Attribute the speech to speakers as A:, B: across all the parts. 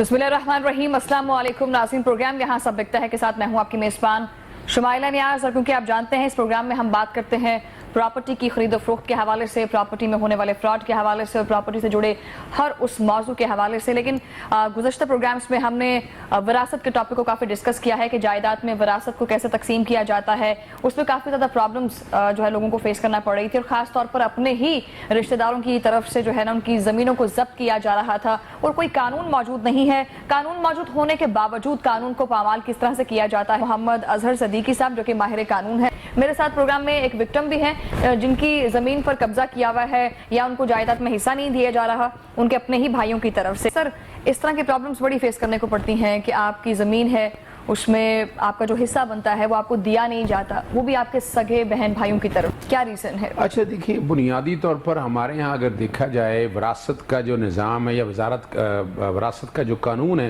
A: बिस्मिल्लाहिर्रहमानिर्रहीम, अस्सलाम वालेकुम नाज़रीन। प्रोग्राम यहाँ सब बिकता है के साथ मैं हूँ आपकी मेज़बान शुमाइला नियाज़। और क्योंकि आप जानते हैं इस प्रोग्राम में हम बात करते हैं प्रॉपर्टी की खरीद फरोख्त के हवाले से, प्रॉपर्टी में होने वाले फ्रॉड के हवाले से और प्रॉपर्टी से जुड़े हर उस मौजू के हवाले से। लेकिन गुज़श्ता प्रोग्राम्स में हमने विरासत के टॉपिक को काफ़ी डिस्कस किया है कि जायदाद में विरासत को कैसे तकसीम किया जाता है। उसमें काफ़ी ज़्यादा प्रॉब्लम्स जो है लोगों को फेस करना पड़ रही थी और ख़ास तौर पर अपने ही रिश्तेदारों की तरफ से जो है ना उनकी ज़मीनों को जब्त किया जा रहा था और कोई कानून मौजूद नहीं है। कानून मौजूद होने के बावजूद कानून को पामाल किस तरह से किया जाता है। मोहम्मद अजहर सदीकी साहब जो कि माहिर कानून है, मेरे साथ प्रोग्राम में एक विक्टिम भी हैं जिनकी ज़मीन पर कब्जा किया हुआ है या उनको जायदाद में हिस्सा नहीं दिया जा रहा उनके अपने ही भाइयों की तरफ से। सर, इस तरह की प्रॉब्लम्स बड़ी फेस करने को पड़ती हैं कि आपकी ज़मीन है, उसमें आपका जो हिस्सा बनता है वो आपको दिया नहीं जाता, वो भी आपके सगे बहन भाइयों की तरफ। क्या रीज़न है?
B: अच्छा देखिए, बुनियादी तौर पर हमारे यहाँ अगर देखा जाए विरासत का जो निज़ाम है या विरासत का जो कानून है,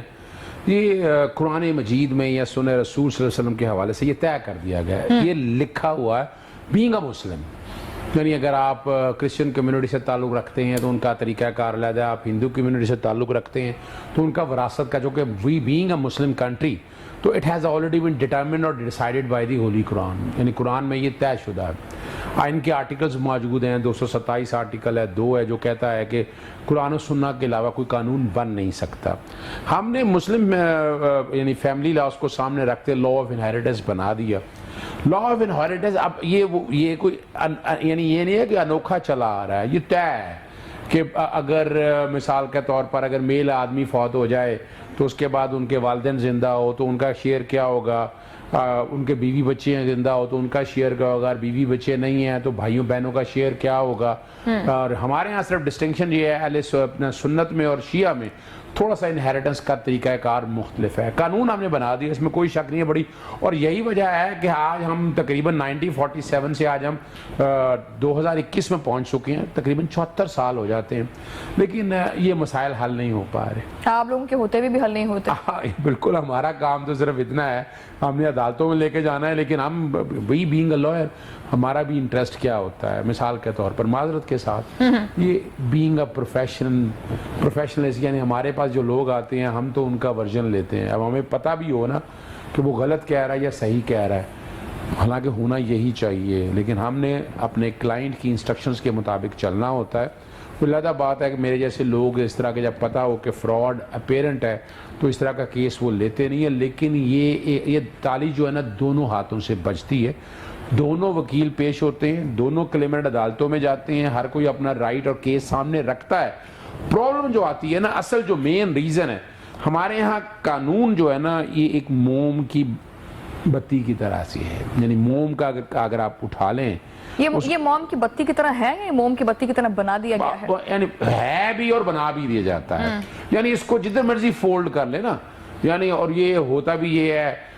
B: ये कुरान मजीद में या सुन्नह रसूल सल्लल्लाहु अलैहि वसल्लम के हवाले से ये तय कर दिया गया है। ये लिखा हुआ है बीइंग अ मुस्लिम, यानी अगर आप क्रिश्चियन कम्युनिटी से ताल्लुक़ रखते हैं तो उनका तरीक़ाकार अलग है, आप हिंदू कम्युनिटी से ताल्लुक़ रखते हैं तो उनका विरासत का जो कि we being a Muslim country, तो it has already been determined और decided by the holy Quran, यानी कुरान में ये तयशुदा है। आइन के आर्टिकल्स मौजूद हैं, 227 आर्टिकल है, 2 है जो कहता है कि कुरान और सुन्ना के अलावा कोई कानून बन नहीं सकता। हमने मुस्लिम यानी फैमिली लॉज को सामने रखते लॉ ऑफ इनहेरिटेंस बना दिया। लॉ ऑफ इनहेरिटेंस अब ये कोई यानी ये नहीं है कि अनोखा चला आ रहा है, ये तय है कि अगर मिसाल के तौर पर अगर मेल आदमी फौत हो जाए तो उसके बाद उनके वालिदैन ज़िंदा हो तो उनका शेयर क्या होगा, उनके बीवी बच्चे हैं ज़िंदा हो तो उनका शेयर क्या होगा, और बीवी बच्चे नहीं हैं तो भाइयों बहनों का शेयर क्या होगा। और हमारे यहाँ सिर्फ डिस्टिंक्शन ये है अहले सुन्नत में और शिया में थोड़ा सा इनहेरिटेंस का तरीक़ाकार मुख्तलिफ है। कानून हमने बना दिया, इसमें कोई शक नहीं है बड़ी, और यही वजह है कि आज हम तकरीबन 1947 से आज हम 2021 में पहुंच चुके हैं, तकरीबन 74 साल हो जाते हैं, लेकिन ये मसाइल हल नहीं हो पा रहे।
A: आप लोगों के होते भी हल नहीं होते?
B: हाँ बिल्कुल, हमारा काम तो सिर्फ इतना है, हमने अदालतों में लेके जाना है, लेकिन हम वी बीइंग अ लॉयर हमारा भी इंटरेस्ट क्या होता है, मिसाल के तौर पर माजरत के साथ ये बीइंग अ प्रोफेशनलिस्ट, यानी हमारे पास जो लोग आते हैं हम तो उनका वर्जन लेते हैं। अब हमें पता भी हो ना कि वो गलत कह रहा है या सही कह रहा है, हालांकि होना यही चाहिए, लेकिन हमने अपने क्लाइंट की इंस्ट्रक्शंस के मुताबिक चलना होता है। अलग बात है कि मेरे जैसे लोग इस तरह के जब पता हो कि फ्रॉड अपेरेंट है तो इस तरह का केस वो लेते नहीं है, लेकिन ये ताली जो है ना दोनों हाथों से बजती है। दोनों वकील पेश होते हैं, दोनों क्लेमेंट अदालतों में जाते हैं, हर कोई अपना राइट और केस सामने रखता है। प्रॉब्लम जो आती है ना, असल जो मेन रीज़न है, हमारे यहाँ कानून जो है ना ये एक मोम की बत्ती की तरह से है, यानी मोम का अगर आप उठा लें
A: ये मोम की बत्ती की तरह है, मोम की बत्ती की तरह बना दिया गया है,
B: यानी है भी और बना भी दिया जाता है, यानी इसको जितना मर्जी फोल्ड कर ले ना, यानी और ये होता भी ये है।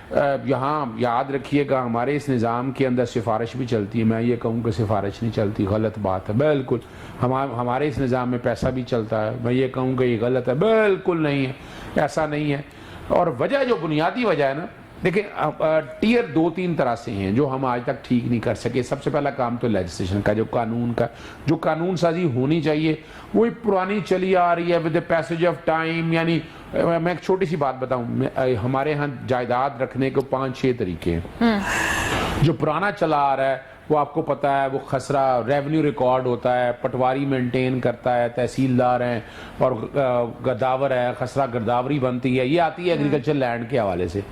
B: यहाँ याद रखिएगा हमारे इस निज़ाम के अंदर सिफारिश भी चलती है। मैं ये कहूँ कि सिफारिश नहीं चलती, गलत बात है, बिल्कुल। हमारे इस निज़ाम में पैसा भी चलता है, मैं ये कहूँ कि ये गलत है, बिल्कुल नहीं है, ऐसा नहीं है। और वजह जो बुनियादी वजह है ना, देखिए टीयर 2-3 तरह से हैं जो हम आज तक ठीक नहीं कर सके। सबसे पहला काम तो लेजिस्लेशन का, जो कानून साजी होनी चाहिए वो पुरानी चली आ रही है with the passage of time. यानी मैं एक छोटी सी बात बताऊं, हमारे यहाँ जायदाद रखने के 5-6 तरीके हैं। जो पुराना चला आ रहा है वो आपको पता है, वो खसरा रेवेन्यू रिकॉर्ड होता है, पटवारी मेंटेन करता है, तहसीलदार हैं और गद्दावर है, खसरा गिरदावरी बनती है, ये आती है एग्रीकल्चर लैंड के हवाले से।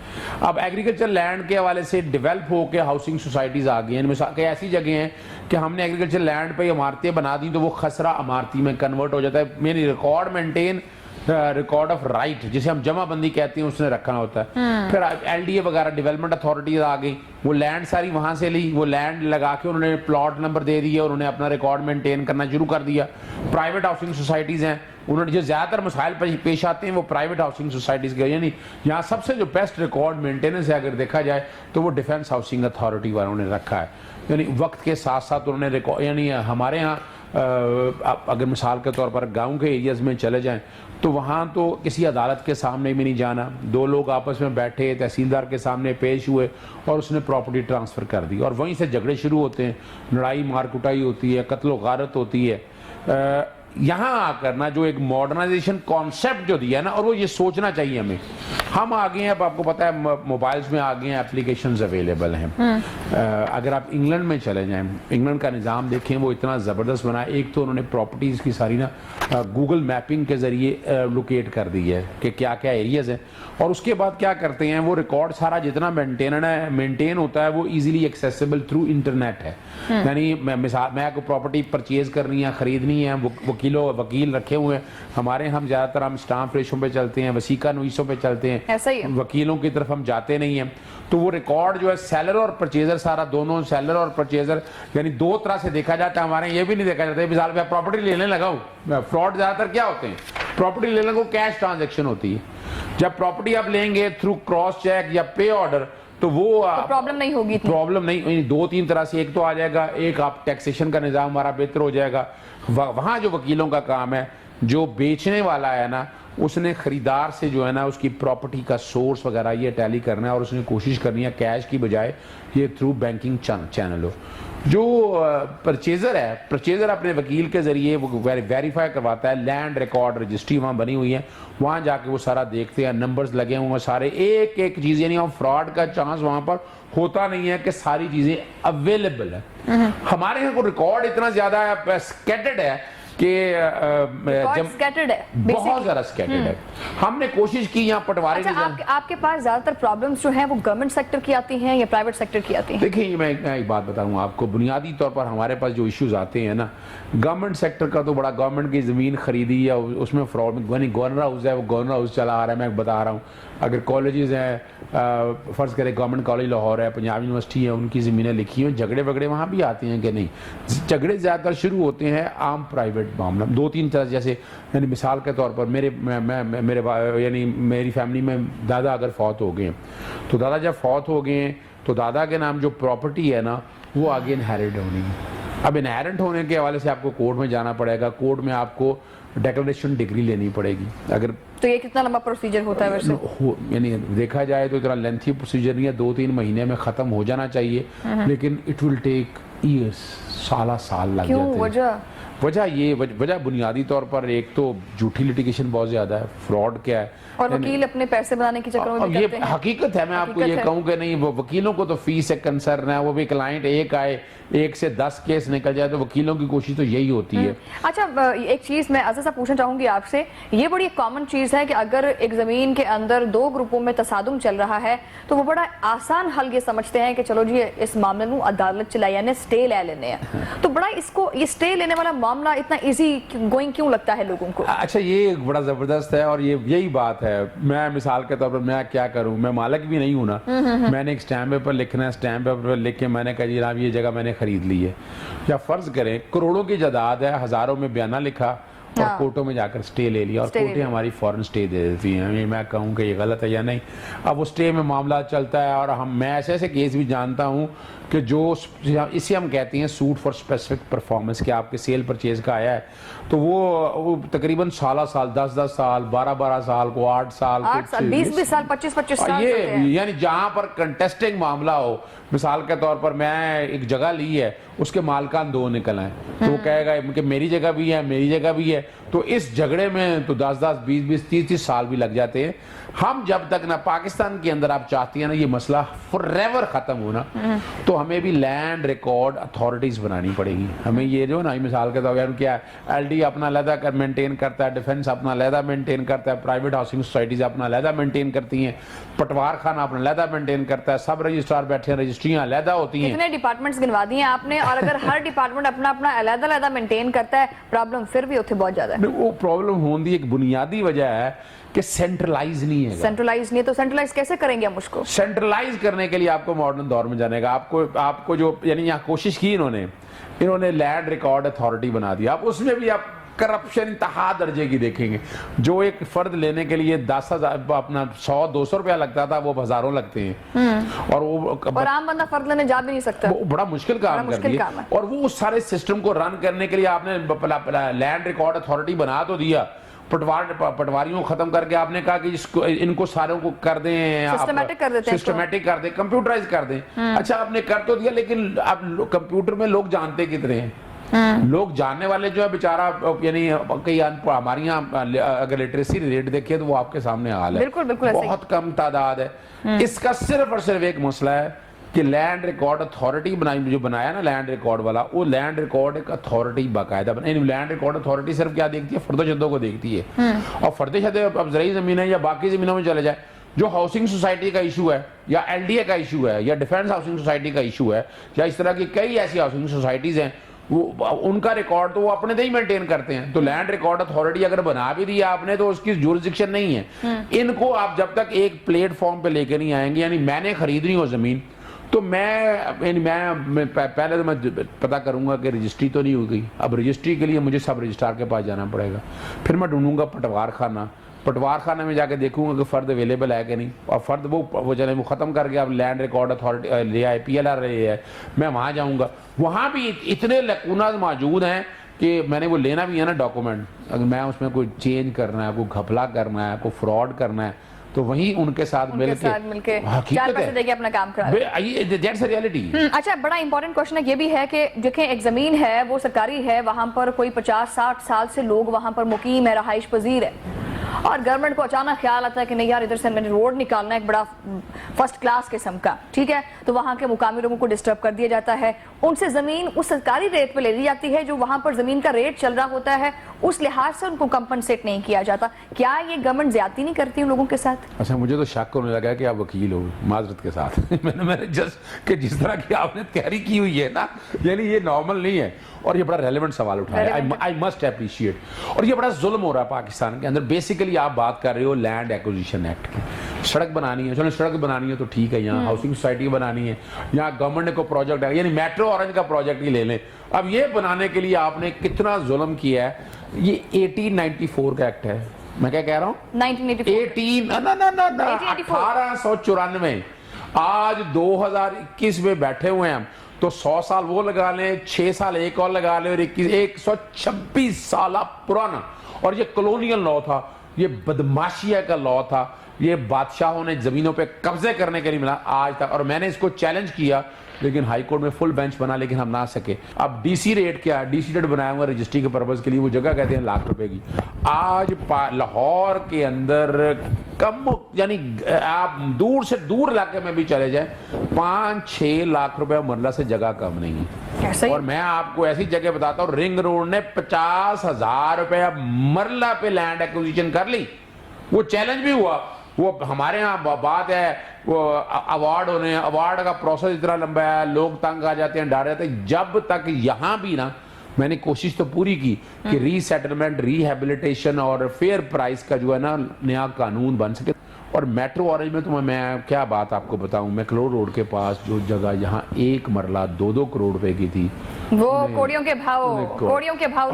B: अब एग्रीकल्चर लैंड के हवाले से डेवलप होकर हाउसिंग सोसाइटीज़ आ गई हैं। मिसाल कई ऐसी जगह हैं कि हमने एग्रीकल्चर लैंड पर इमारतें बना दी तो वो खसरा इमारती में कन्वर्ट हो जाता है, यानी record maintain record of right जिसे हम जमाबंदी कहते हैं उसने रखना होता है। फिर एलडीए वगैरह डेवलपमेंट अथॉरिटीज आ गई, वो लैंड सारी वहां से ली, वो लैंड लगा के उन्होंने प्लॉट नंबर दे दिए और उन्होंने अपना रिकॉर्ड मेंटेन करना शुरू कर दिया। प्राइवेट हाउसिंग सोसाइटीज हैं, उन्होंने जो ज्यादातर मसाइल पेश आते हैं वो प्राइवेट हाउसिंग सोसाइटीज के, यानी यहाँ सबसे जो बेस्ट रिकॉर्ड मेंटेनेंस है अगर देखा जाए तो वो डिफेंस हाउसिंग अथॉरिटी वालों ने रखा है। यानी वक्त के साथ साथ उन्होंने रिकॉर्ड, यानी हमारे यहाँ अगर मिसाल के तौर पर गाँव के एरियाज में चले जाएं तो वहाँ तो किसी अदालत के सामने भी नहीं जाना, 2 लोग आपस में बैठे तहसीलदार के सामने पेश हुए और उसने प्रॉपर्टी ट्रांसफ़र कर दी और वहीं से झगड़े शुरू होते हैं, लड़ाई मार कुटाई होती है, कत्लो गारत होती है। यहाँ आकर ना जो एक मॉडर्नाइजेशन कॉन्सेप्ट जो दिया है ना, और वो ये सोचना चाहिए हमें, हम आ गए हैं, अब आपको पता है मोबाइल्स में आ गए हैं, एप्लीकेशंस अवेलेबल हैं। अगर आप इंग्लैंड में चले जाएं, इंग्लैंड का निज़ाम देखें, वो इतना ज़बरदस्त बना है। एक तो उन्होंने प्रॉपर्टीज़ की सारी ना गूगल मैपिंग के ज़रिए लोकेट कर दी है कि क्या क्या एरियाज़ हैं, और उसके बाद क्या करते हैं, वो रिकॉर्ड सारा जितना मेंटेन होता है वो ईजिली एक्सेसिबल थ्रू इंटरनेट है। यानी मैं को प्रॉपर्टी परचेज करनी है, खरीदनी है, वकील रखे हुए हैं हमारे, हम ज़्यादातर हम स्टाम्प रेशों पे चलते हैं, वसीका नवीसों पे चलते हैं,
A: ऐसा ही है।
B: वकीलों की तरफ हम जाते नहीं हैं। तो वो रिकॉर्ड जो है सेलर और परचेजर, सारा दोनों सेलर और परचेजर, यानी दो तरह से देखा जाता है। हमारे ये भी नहीं देखा जाता मिसाल मैं प्रॉपर्टी लेने लगा हूँ, फ्रॉड ज़्यादातर क्या होते हैं, प्रॉपर्टी लेने को कैश ट्रांजेक्शन होती है। जब प्रॉपर्टी आप लेंगे थ्रू क्रॉस चेक या पे ऑर्डर, तो वो
A: प्रॉब्लम नहीं होगी,
B: प्रॉब्लम नहीं, दो तीन तरह से एक तो आ जाएगा, एक आप टैक्सेशन का निज़ाम हमारा बेहतर हो जाएगा। वहाँ जो वकीलों का काम है, जो बेचने वाला है ना, उसने खरीदार से जो है ना उसकी प्रॉपर्टी का सोर्स वगैरह ये टैली करना है, और उसने कोशिश करनी है कैश की बजाय ये थ्रू बैंकिंग चैनल हो। जो परचेजर है, परचेजर अपने वकील के जरिए वो वेरीफाई करवाता है, लैंड रिकॉर्ड रजिस्ट्री वहाँ बनी हुई है, वहाँ जाके वो सारा देखते हैं, नंबर्स लगे हुए हैं सारे, एक एक चीज़, यानी फ्रॉड का चांस वहाँ पर होता नहीं है कि सारी चीज़ें अवेलेबल है। हमारे यहाँ को रिकॉर्ड इतना ज़्यादा स्कैटर्ड है कि
A: स्कैटर्ड है,
B: बहुत ज्यादा स्कैटर्ड है। हमने कोशिश की यहाँ पटवारी।
A: अच्छा, आपके पास ज्यादातर प्रॉब्लम्स जो हैं वो गवर्नमेंट सेक्टर की आती हैं या प्राइवेट सेक्टर की आती हैं?
B: देखिए मैं एक बात बताऊँ आपको, बुनियादी तौर पर हमारे पास जो इश्यूज आते हैं ना, गवर्नमेंट सेक्टर का तो बड़ा, गवर्नमेंट की ज़मीन खरीदी या उसमें फ्रॉड, गवर्नर हाउस है, वो गवर्नर हाउस चला आ रहा है, मैं बता रहा हूँ। अगर कॉलेजेस हैं, फ़र्ज़ करें गवर्नमेंट कॉलेज लाहौर है, पंजाब यूनिवर्सिटी है, उनकी ज़मीनें लिखी हैं, झगड़े वगड़े वहाँ भी आते हैं कि नहीं? झगड़े ज़्यादातर शुरू होते हैं आम प्राइवेट मामला, दो तीन तरह, जैसे यानी मिसाल के तौर पर यानी मेरी फैमिली में दादा अगर फौत हो गए, तो दादा जब फौत हो गए तो दादा के नाम जो प्रॉपर्टी है ना वो आगे इनहेरिट होनी है। अब इनहेरिट होने के हवाले से आपको कोर्ट में जाना पड़ेगा, कोर्ट में आपको डिक्लेरेशन डिग्री लेनी पड़ेगी। अगर
A: तो ये कितना लंबा प्रोसीजर होता है वैसे?
B: यानी देखा जाए तो इतना लेंथी प्रोसीजर नहीं है, 2-3 महीने में ख़त्म हो जाना चाहिए, लेकिन इट विल टेक ईयर्स, साल लग जाते हैं। वजह बुनियादी तौर पर एक तो झूठी लिटिगेशन बहुत ज्यादा है, फ्रॉड क्या है,
A: और वकील अपने पैसे बनाने की चक्कर में भी
B: ये
A: करते हैं।
B: हकीकत है। मैं आपको ये कहूँ कि नहीं, वो वकीलों को तो फीस से कंसर्न है, वो भी क्लाइंट एक आए, 1 से 10 केस निकल जाए, तो वकीलों की कोशिश तो यही होती है।
A: अच्छा, एक चीज मैं अज़र साहब पूछना चाहूंगी आपसे, ये बड़ी कॉमन चीज है कि अगर एक जमीन के अंदर 2 ग्रुपों में तसादुम चल रहा है तो वो बड़ा आसान हल ये समझते हैं कि चलो जी इस मामले में अदालत चलाई यानी स्टे ले लेने हैं, तो बड़ा इसको ये स्टे लेने वाला मामला इतना इजी गोइंग क्यों लगता है लोगों को?
B: अच्छा, ये बड़ा जबरदस्त है, और यही बात है। मैं मिसाल के तौर पर मैं क्या करूं, मैं मालिक भी नहीं हूं ना, मैंने एक स्टैम्प पेपर लिखना है, स्टैम्प पेपर लिख के मैंने कहा जी जनाब ये जगह मैंने खरीद ली है, या फर्ज करें करोड़ों की जायदाद है, हजारों में बयाना लिखा और कोर्टों में जाकर स्टे ले लिया, और कोर्टें हमारी फौरन स्टे दे देती हैं। मैं कहूँ कि ये गलत है या नहीं, अब वो स्टे में मामला चलता है, और मैं ऐसे ऐसे केस भी जानता हूँ कि जो इसे हम कहते हैं सूट फॉर स्पेसिफिक परफॉर्मेंस, के आपके सेल परचेज का आया है, तो वो तकरीबन साल 10 साल 12 साल को 8 साल
A: 20 साल 25 साल,
B: ये यानी जहाँ पर कंटेस्टिंग मामला हो। मिसाल के तौर पर मैं एक जगह ली है, उसके मालकान 2 निकल आए, तो वो कहेगा कि मेरी जगह भी है, मेरी जगह भी है, तो इस झगड़े में तो 10 20 30 साल भी लग जाते हैं। हम जब तक ना पाकिस्तान के अंदर आप चाहती हैं ना ये मसला फॉरएवर खत्म होना, तो हमें भी लैंड रिकॉर्ड अथॉरिटीज बनानी पड़ेगी। हमें ये जो ना मिसाल के तौर पर क्या है, LD अपना अलहदा कर मेंटेन करता है, डिफेंस अपना अलहदा मेंटेन करता है, प्राइवेट हाउसिंग सोसाइटीज अपना अलहदा मेंटेन करती हैं, पटवार खाना अपना अलहदा मेंटेन करता है, सब रजिस्ट्रार बैठे हैं, रजिस्ट्रियां अलहदा होती हैं।
A: कितने डिपार्टमेंट्स गिनवा दिए आपने, और अगर हर डिपार्टमेंट अपना अपना अलहदा मेंटेन करता है, प्रॉब्लम फिर भी होती बहुत ज्यादा है।
B: वो प्रॉब्लम होने की एक बुनियादी वजह है कि सेंट्रलाइज नहीं है।
A: सेंट्रलाइज नहीं है तो सेंट्रलाइज कैसे करेंगे हम उसको?
B: सेंट्रलाइज करने के लिए आपको मॉडर्न दौर में जाने का, आपको जो यानी यहाँ कोशिश की इन्होंने लैंड रिकॉर्ड अथॉरिटी बना दिया। आप उसमें भी आप करप्शन इंतहा दर्जे की देखेंगे। जो एक फर्द लेने के लिए 10,000 अपना 100-200 रुपया लगता था, वो हजारों लगते हैं,
A: और आम बंदा फर्द लेने जा भी नहीं सकता।
B: वो बड़ा मुश्किल काम कर दिया। और वो उस सारे सिस्टम को रन करने के लिए आपने लैंड रिकॉर्ड अथॉरिटी बना तो दिया, पटवारियों को खत्म करके आपने कहा कि इनको सारों को कर दें, सिस्टमैटिक कर दें, कंप्यूटराइज कर दें। अच्छा, आपने कर तो दिया, लेकिन अब कंप्यूटर में लोग जानते कितने हैं? लोग जानने वाले जो है बेचारा, यानी कई हमारी यहाँ अगर लिटरेसी रेट देखिए तो वो आपके सामने हाल है,
A: बिल्कुल बिल्कुल ऐसे ही।
B: बहुत कम तादाद है। इसका सिर्फ और सिर्फ एक मसला है कि लैंड रिकॉर्ड अथॉरिटी जो बनाया ना लैंड रिकॉर्ड वाला, वो लैंड रिकॉर्ड एक अथॉरिटी बाकायदा बनाई। लैंड रिकॉर्ड अथॉरिटी सिर्फ क्या देखती है, फर्दो शद्दों को देखती है। और फर्दे शद्दे अब ज़रूरी ज़मीन है या बाकी ज़मीनों में चले जाए, जो हाउसिंग सोसाइटी का इशू है या एलडीए का इशू है या डिफेंस हाउसिंग सोसाइटी का इशू है या इस तरह की कई ऐसी हाउसिंग सोसाइटीज हैं, वो उनका रिकॉर्ड तो वो अपने से ही मेंटेन करते हैं। तो लैंड रिकॉर्ड अथॉरिटी अगर बना भी दिया आपने तो उसकी जुरिस्डिक्शन नहीं है। इनको आप जब तक एक प्लेटफॉर्म पे लेकर नहीं आएंगे, यानी मैंने खरीदनी हो जमीन तो मैं पहले तो मैं पता करूंगा कि रजिस्ट्री तो नहीं हो गई। अब रजिस्ट्री के लिए मुझे सब रजिस्ट्रार के पास जाना पड़ेगा, फिर मैं ढूंढूंगा पटवार खाना में जाके देखूंगा कि फर्द अवेलेबल है कि नहीं, और फर्द वो चले वो खत्म करके अब लैंड रिकॉर्ड अथॉरिटी ले आए, PLR ले है, मैं वहां जाऊंगा। वहां भी इतने लकूनाज मौजूद हैं कि मैंने वो लेना भी है ना डॉक्यूमेंट, अगर मैं उसमें कोई चेंज करना है, कोई घपला करना है, कोई फ्रॉड करना है, तो वहीं उनके साथ मिलके
A: चार पैसे देके अपना काम करा।
B: That's reality.
A: अच्छा, बड़ा इंपॉर्टेंट क्वेश्चन है ये भी है कि देखें एक जमीन है वो सरकारी है, वहां पर कोई 50-60 साल से लोग वहां पर मुकीम है, रहाइश पजीर है, और गवर्नमेंट को अचानक ख्याल आता है कि नहीं यार इधर से मैंने रोड निकालना है एक बड़ा फर्स्ट क्लास किस्म का, ठीक है, तो वहां के मुकामी लोगों को डिस्टर्ब कर दिया जाता है, उनसे जमीन उस सरकारी रेट पे ले ली जाती है जो वहां पर जमीन का रेट चल रहा होता है, उस लिहाज से उनको कंपनसेट नहीं किया जाता। क्या ये गवर्नमेंट ज्यादती नहीं करती उन लोगों के साथ?
B: अच्छा, मुझे तो शक होने लगा कि आप वकील हो, माजरत के साथ मैंने जस्ट कि जिस तरह की आपने तैयारी की हुई है ना, यानी ये नॉर्मल नहीं है, और ये बड़ा रेलेवेंट सवाल उठाया, आई मस्ट अप्रिशिएट। और ये बड़ा जुल्म हो रहा है पाकिस्तान के अंदर। बेसिकली आप बात कर रहे हो लैंड एक्विजिशन एक्ट की, सड़क बनानी है, चलो सड़क बनानी है तो ठीक है, यहाँ हाउसिंग सोसाइटी बनानी है, यहाँ गवर्नमेंट ने को प्रोजेक्ट है, यानी मेट्रो ऑरेंज का प्रोजेक्ट ही ले लें। अब ये बनाने के लिए आपने कितना जुल्म किया है। ये 1894 का एक्ट है, मैं क्या कह रहा हूँ 1894, आज 2021 में बैठे हुए हैं हम, तो 100 साल वो लगा लें, 6 साल एक और लगा लें, और 126 साल पुराना। और ये कॉलोनियल लॉ था, ये बदमाशिया का लॉ था, ये बादशाहों ने जमीनों पे कब्जे करने के लिए मिला आज तक। और मैंने इसको चैलेंज किया, लेकिन हाई कोर्ट में फुल बेंच बना, लेकिन हम ना सके। अब डीसी रेट क्या है, डीसी रेट बनाया हुआ रजिस्ट्री के पर्पज के लिए, वो जगह कहते हैं लाख रुपए की। आज लाहौर के अंदर कम, यानी आप दूर से दूर इलाके में भी चले जाए, 5-6 लाख रुपए मरला से जगह कम नहीं है। और मैं आपको ऐसी जगह बताता हूँ, रिंग रोड ने 50,000 रुपए मरला पे लैंड एक्विजिशन कर ली, वो चैलेंज भी हुआ। वो हमारे यहाँ बात है, वो अवार्ड होने, अवार्ड का प्रोसेस इतना लंबा है, लोग तंग आ जाते हैं, डर जाते हैं। जब तक यहाँ भी ना, मैंने कोशिश तो पूरी की कि रीसेटलमेंट, रिहेबिलिटेशन और फेयर प्राइस का जो है ना नया कानून बन सके। और मेट्रो ऑरेंज में तो मैं क्या बात आपको बताऊं, मैक्लोर रोड के पास जो जगह यहाँ एक मरला 2-2 करोड़ रुपए की थी,
A: वो कोड़ियों के भाव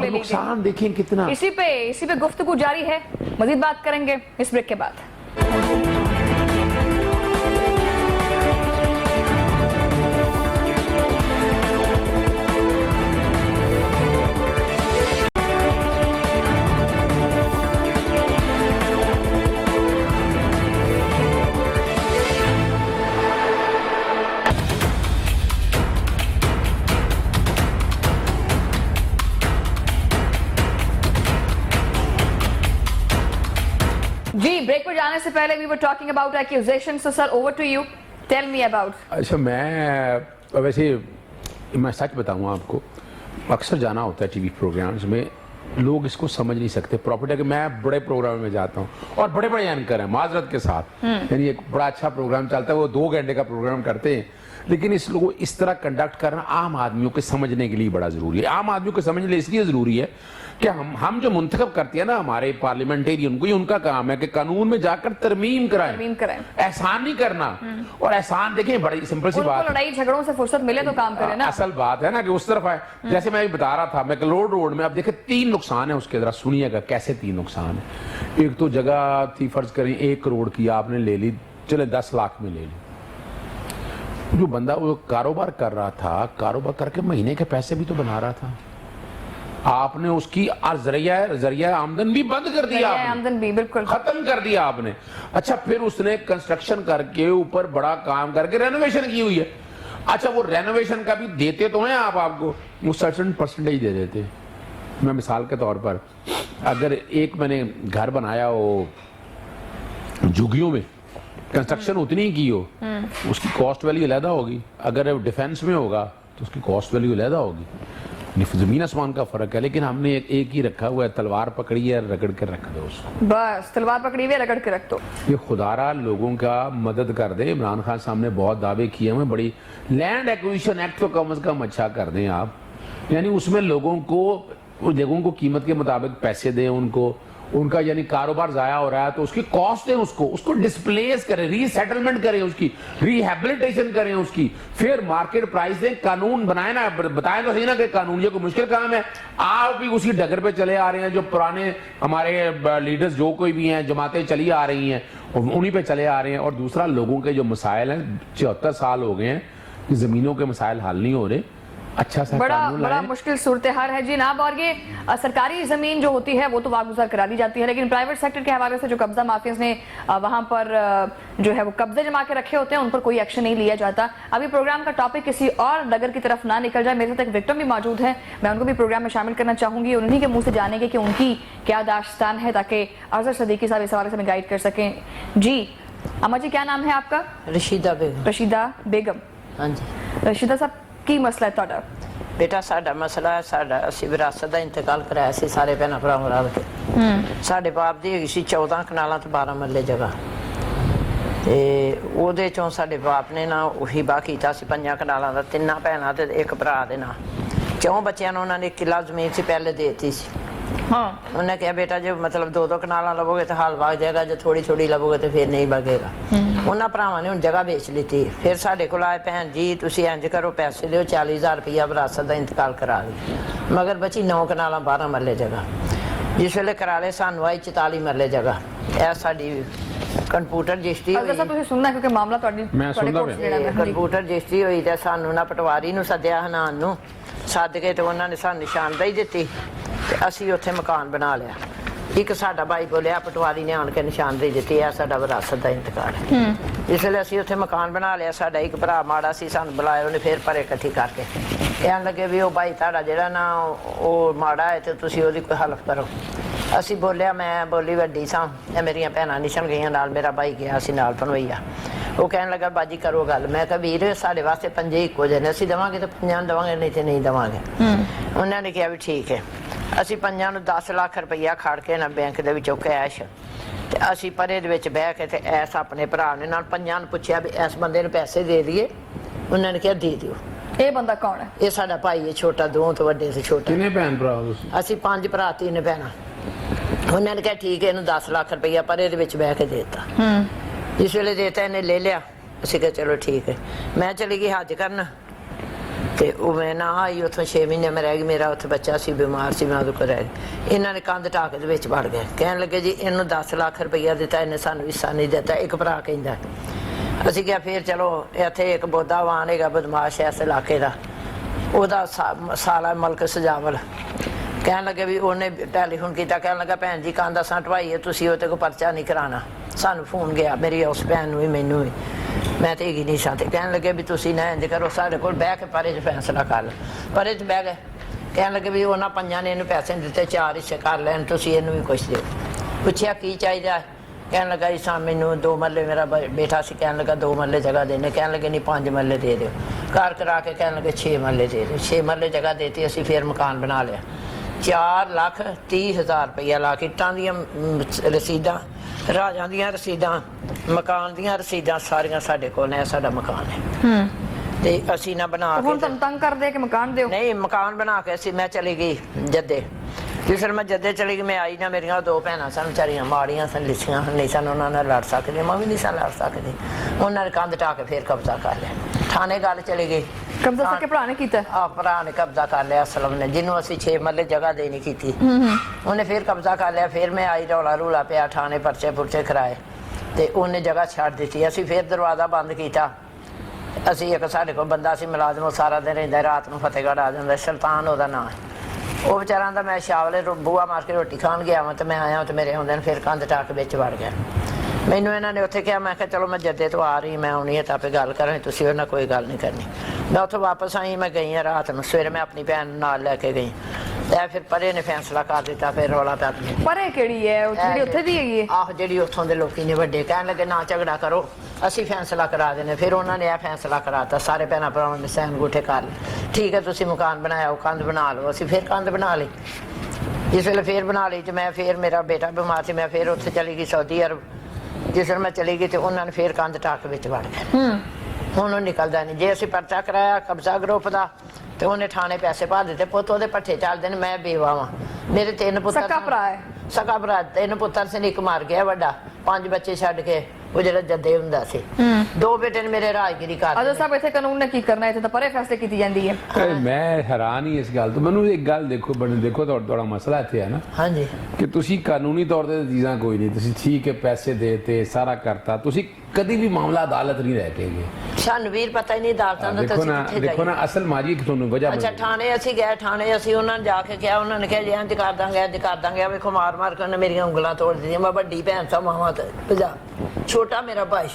A: ले लीजिए।
B: नुकसान देखिए कितना।
A: इसी पे गुफ्तगू जारी है, मजीद बात करेंगे इस ब्रेक के बाद। जी, ब्रेक पर जाने से पहले we were talking about accusations, so sir, over to you. Tell me about.
B: अच्छा, मैं वैसे मैं सच बताऊँ आपको, अक्सर जाना होता है टीवी प्रोग्राम्स में, लोग इसको समझ नहीं सकते प्रॉपर्टी के। मैं बड़े प्रोग्राम में जाता हूँ और बड़े बड़े एंकर हैं माजरत के साथ, यानी एक बड़ा अच्छा प्रोग्राम चलता है, वो 2 घंटे का प्रोग्राम करते हैं, लेकिन इस लोगों इस तरह कंडक्ट करना आम आदमियों के समझने के लिए बड़ा जरूरी है। आम आदमियों को समझने इसलिए जरूरी है कि हम जो मुंतखब करते हैं ना हमारे पार्लियामेंटेरियन को, ये उनका काम है कि कानून में जाकर तरमीम कराएं, एहसान नहीं करना। और एहसान देखें, बड़ी सिंपल सी बात,
A: लड़ाई झगड़ों से फुर्सत मिले तो काम करें ना।
B: असल बात है ना कि उस तरफ है, जैसे मैं बता रहा था मैक्लोर रोड में, अब देखें 3 नुकसान है उसके, जरा सुनिएगा कैसे 3 नुकसान है। एक तो जगह थी, फर्ज करें 1 करोड़ की आपने ले ली, चले 10 लाख में ले ली। जो बंदा वो कारोबार कर रहा था, कारोबार करके महीने के पैसे भी तो बना रहा था, आपने उसकी जरिया आमदन भी बंद कर दिया,
A: आमदन भी बिल्कुल
B: खत्म कर दिया आपने। अच्छा, फिर उसने कंस्ट्रक्शन करके ऊपर बड़ा काम करके रेनोवेशन की हुई है। अच्छा, वो रेनोवेशन का भी देते तो हैं आपको, वो सर्टन परसेंटेज दे देते। मैं मिसाल के तौर पर अगर एक मैंने घर बनाया हो झुग्गियों में, कंस्ट्रक्शन उतनी ही की हो, उसकी कॉस्ट वैल्यू अलहदा होगी। अगर डिफेंस में होगा तो उसकी कॉस्ट वैल्यू अलहदा होगी। जमीन आसमान का फर्क है। लेकिन हमने एक ही रखा हुआ है, तलवार पकड़ी है, रगड़ के रख दो उसको,
A: बस तलवार पकड़ी हुई है, रगड़ के रख दो।
B: ये खुदारा लोगों का मदद कर दे। इमरान खान साहब ने बहुत दावे किए हुए, बड़ी लैंड एक्विजिशन एक्ट तो कम से कम अच्छा कर दें आप, यानी उसमें लोगों को कीमत के मुताबिक पैसे दें उनको। उनका यानी कारोबार जाया हो रहा है तो उसकी कॉस्ट है, उसको डिस्प्लेस करें, रीसेटलमेंट करें, उसकी रिहेबिलिटेशन करें उसकी, फिर मार्केट प्राइस दें, कानून बनाए ना, बताएं तो सही ना कि कानून ये कोई मुश्किल काम है। आप भी उसी डगर पे चले आ रहे हैं, जो पुराने हमारे लीडर्स जो कोई भी हैं, जमातें चली आ रही हैं, उन्हीं पे चले आ रहे हैं। और दूसरा, लोगों के जो मसाइल हैं, 74 साल हो गए हैं, जमीनों के मसाइल हल नहीं हो रहे। अच्छा सा
A: बड़ा मुश्किल सूरत हाल है जी जनाब। और ये सरकारी जमीन जो होती है वो तो वागुजार करा दी जाती है, लेकिन प्राइवेट सेक्टर के हवाले से जो कब्जा माफियाज ने वहां पर जो है वो कब्जे जमा के रखे होते हैं, उन पर कोई एक्शन नहीं लिया जाता। अभी प्रोग्राम का टॉपिक किसी और नगर की तरफ ना निकल जाए। मेरे साथ एक विक्टिम भी मौजूद है, मैं उनको भी प्रोग्राम में शामिल करना चाहूंगी, उन्हीं के मुंह से जानेंगे कि उनकी क्या दास्तान है, ताकि अजहर सदीकी साहब इस हवाले से गाइड कर सकें। जी अम्मा जी, क्या नाम है आपका?
C: रशीदा बेगम।
A: रशीदा बेगम।
C: हाँ जी।
A: रशीदा साहब, की मसला है ਤੁਹਾਡਾ?
C: बेटा साडा मसला है, साडा असी विरासत का इंतकाल कराया सी सारे भैन भरा रल के। साडे बाप दी हैगी सी 14 कनालां ते 12 मरले जगह, ते ओहदे चों साडे बाप ने ना हिबा कीता सी 5 कनालां दा, 3 भैनां ते 1 भरा दे ना। 4 बच्चियां नूं उन्होंने किला जमीन सी पहले देती सी। हाँ, उन्हें कहा बेटा जो मतलब 2-2 कनालां लवोगे तो हाल भाग जाएगा, जो थोड़ी थोड़ी लवोगे तो फिर नहीं भागेगा। उन्होंने भरावां ने हुण जगह बेच ली थी। फिर साडे कोल आए, भैन जी तुसीं इंज करो, पैसे दिओ, 40,000 रुपया विरासत का इंतकाल करा दी। मगर बची 9 कनालां 12 मरले जगह। जिस वेले करा ले सानू आई 44 मरले जगह। यह साडी कंप्यूटर रजिस्ट्री होई।
A: तुसीं सुनना क्योंकि मामला तुहाडी
C: कंप्यूटर रजिस्ट्री होई ते सानू ना पटवारी नूं सद्दिया, हनान नूं सद के ते उन्होंने सानू निशानदेही दित्ती ते असीं उत्थे मकान बना लिया। एक साडा भाई बोलिया, पटवारी ने आन के निशानदेही दित्ती, है साडा विरासत का इंतकाल है। इसलिए असीं उत्थे मकान बना लिया। साडा एक भरा माड़ा सी, सानू बुलाया, उन्हें फिर भरे इकट्ठी करके कहन लगे भी वो भाई तुहाडा जिहड़ा ना वो माड़ा है ते तुसीं ओहदी कोई हल्फ करो। असीं बोलिया, मैं बोली वड्डी सां, मेरियां भैनां निशन गईयां नाल, मेरा भाई गया सी नाल भनोईया। वो कहन लगा बाजी करो गल। मैं कहा वीर साडे वास्ते 5 इक्को जने, असीं देवांगे तो 5 देवांगे, नहीं तो नहीं देवांगे। उन्होंने कहा भी ठीक है। असीं 5 नूं 10 लाख रुपया खड़ के ना बैंक दे विचों कैश ते असीं परे दे विच बह के ते ऐस अपने भरा ने नाल 5 नूं पुछया भी इस बंदे नूं पैसे दे दिए। उन्होंने कहा दे दिओ।
A: ये बंदा कौन है?
C: ये साडा भाई है, छोटा, 2 तो वड्डे से छोटा।
B: कितने भैन भरा हो तुसीं?
C: असीं 5 भरा 3 भैनां। उन्होंने कहा ठीक है, इन्हूं 10 लाख रुपया परे दे विच बह के देता। जिस वेले देता इन्हें ले लिया। असीं कहा चलो ठीक है। मैं चली गई हज करन ते मैं ना आई उतों 6 महीने में रह गई। मेरा उत्थे बच्चा सी, बीमार सी, मैं उहदे कोल रह गई। इन्हों ने कंध ढाके दे विच वड़ गए, कहन लगे जी इन्हूं 10 लाख रुपया दिता, इन्हें सानू हिस्सा नहीं दिता। एक भरा कहंदा। असीं कहा फिर चलो, इत्थे एक बोधावान हैगा बदमाश इस इलाके का, ओहदा साला मलक सजावल, कहन लगे भी उन्हें टैलीफोन किया, कहन लगा भैन जी कंध असां ढवाई है, तुसीं ओहदे कोल परचा नहीं कराना। सानू फोन गया, मेरी उस भैन नूं भी मैनू भी, मैं तो हैगी नहीं सा। कहन लगे भी तुसीं ना इंज करो, साडे कोल बह के परे च फैसला कर लो। परे च बह गए। कहन लगे भी उन्होंने 5 ने इन्हूं पैसे नहीं दिते, 4 हिस्से कर लैन, तुसीं इन्हूं भी कुछ दिओ। पुछया की चाहिदा? कहन लगा जी सा मैनू 2 मरले, मेरा बेटा सी, कहन लगा 2 मरले जगह देने। कहन लगे नहीं 5 मरले दे दिओ। घर करा के कहन लगे 6 मरले दे दिओ। 6 मरले जगह देती। असीं फिर मकान बना लिया। 4,30,000 रुपया ला के इट्टां दियां रसीदां, राजां दियां रसीदां, मकान दियां रसीदां सारियां साडे कोल ने। साडा मकान है ते असीं ना बना के
A: हुण तुम तंग कर दे कि मकान दिओ?
C: नहीं, मकान बना के असीं, मैं चली गई जद्दे। जिस मैं जद्दे चली गई, मैं आई ना, मेरियां 2 भैनां सन बेचारियां माड़ियां सन, लिसियां नहीं सन, उन्होंने लड़ सकदी, मैं भी नहीं सन लड़ सकदी। उन्होंने कंध ढा के फिर कब्जा कर लिया। थाने गल चली गई।
A: कब्जा सके भरा ने कीता?
C: भरा ने कब्जा कर लिया, असलम ने, जिन्हों असीं 6 मरले जगह देनी की थी, उन्हें फिर कब्जा कर लिया। फिर मैं आई, रौला रूला पिया, थाने परचे पुरचे कराए ते उन्हें जगह छड्ड दित्ती। असीं फिर दरवाजा बंद किया। असीं एक साडे कोल बंदा सी मुलाजम, सारा दिन रहिंदा, रात नूं फतेहगढ़ आ जांदा, सुल्तान ओहदा नाम है। वो बेचारा आंदा मैं शावले बूआ मार के रोटी खान गया वां ते मैं आया तो मेरे आउंदे फिर कंध ढा के विच वड़ गया। मैनू इन्होंने उत्थे कहा, मैं कहा चलो मैं जद्दे तो आ रही, मैं आउणी है तो आपे गल करां, तुसीं उहदे नाल कोई गल नहीं करनी। मैं उतो वापस आई, मैं गई हाँ रात में, सवेरे मैं अपनी भैन नाल लैके गई ते फिर परे ने फैसला कर दिता, फिर रौला पै गया।
A: परे केड़ी है जेड़ी उत्थे दी हैगी है?
C: आहो जेड़ी उत्थों दे लोकी ने वड्डे कहन लगे ना झगड़ा करो, असी फैसला करा देने। फिर उन्होंने यह फैसला कराता, सारे भैन भरावां ने सैन अंगूठे कर ले, ठीक है तुसीं मकान बनाया, कंध बना लो। असी फिर कंध बना ली, जिस वेले फिर बना ली तो मैं फिर मेरा बेटा बीमार से, मैं फिर उत्थे चली गई सऊदी अरब। जिस वेले मैं चली गई तो उन्होंने फिर कंध टाक विच वड़ गए। ਹੁਣ ਉਹ ਨਿਕਲਦਾ ਨਹੀਂ। ਜੇ ਅਸੀਂ ਪਰਚਾ ਕਰਾਇਆ ਕਬਜ਼ਾ ਗਰੁੱਪ ਦਾ ਤੇ ਉਹਨੇ ਥਾਣੇ ਪੈਸੇ ਭਰ ਦਿੱਤੇ, ਪੁੱਤ ਉਹਦੇ ਪੱਠੇ ਚੱਲਦੇ ਨੇ, ਮੈਂ ਬੇਵਾ ਵਾਂ, ਮੇਰੇ 3 ਪੁੱਤਰ
A: ਸਕਾ ਭਰਾ ਹੈ,
C: ਸਕਾ ਭਰਾ 3 ਪੁੱਤਰ ਸੀ, ਇੱਕ ਮਰ ਗਿਆ ਵੱਡਾ, 5 ਬੱਚੇ ਛੱਡ ਕੇ ਉਹ ਜਿਹੜਾ ਜੱਦੇ ਹੁੰਦਾ ਸੀ। 2 ਬੇਟੇ ਨੇ ਮੇਰੇ ਰਾਜਗੀਰੀ ਕਰ
A: ਅਜਾ ਸਾਹਿਬ ਇੱਥੇ ਕਾਨੂੰਨ ਨੇ ਕੀ ਕਰਨਾ, ਇੱਥੇ ਤਾਂ ਪਰੇ ਫੈਸਲੇ ਕੀਤੀ ਜਾਂਦੀ ਹੈ।
B: ਮੈਂ ਹੈਰਾਨ ਹੀ ਇਸ ਗੱਲ ਤੋਂ। ਮੈਨੂੰ ਇੱਕ ਗੱਲ ਦੇਖੋ ਦੇਖੋ ਤੁਹਾਡਾ ਮਸਲਾ ਇੱਥੇ ਹੈ ਨਾ
C: ਹਾਂਜੀ
B: ਕਿ ਤੁਸੀਂ ਕਾਨੂੰਨੀ ਤੌਰ ਤੇ ਚੀਜ਼ਾਂ ਕੋਈ ਨਹੀਂ, ਤੁਸੀਂ ਠੀਕ ਹੈ ਪੈਸੇ ਦੇਤੇ ਸਾਰਾ ਕਰਤਾ, ਤੁਸੀਂ ਕਦੀ ਵੀ ਮਾਮਲਾ ਅਦਾਲਤ ਨਹੀਂ ਰਹਿ ਕੇ ਗਏ।
C: ਸਾਨੂੰ ਵੀਰ ਪਤਾ ਹੀ ਨਹੀਂ ਅਦਾਲਤਾਂ ਦਾ,
B: ਦੇਖੋ ਨਾ ਦੇਖੋ ਨਾ ਅਸਲ ਮਾਜੀ ਕਿ ਤੁਹਾਨੂੰ ਵਜ੍ਹਾ
C: ਅੱਛਾ ਥਾਣੇ ਅਸੀਂ ਗਏ, ਥਾਣੇ ਅਸੀਂ ਉਹਨਾਂ ਨੇ ਜਾ ਕੇ ਕਿਹਾ, ਉਹਨਾਂ ਨੇ ਕਿਹਾ ਜੀ ਇੰਜ ਕਰ ਦਾਂਗੇ, ਇੰਜ ਕਰ ਦਾਂਗੇ। ਵੇਖੋ ਮਾਰ ਮਾਰ ਕੇ ਉਹਨੇ ਮੇਰੀਆਂ ਉਂਗਲਾਂ ਤੋੜ ਦਿੱਤੀਆਂ। ਮੈਂ ਵੱਡੀ ਭੈਣ ਸਾਂ ਮਾਵਾਂ ਤੇ ਭਜਾ, ਛੋਟਾ ਮੇਰਾ ਭਾਈ।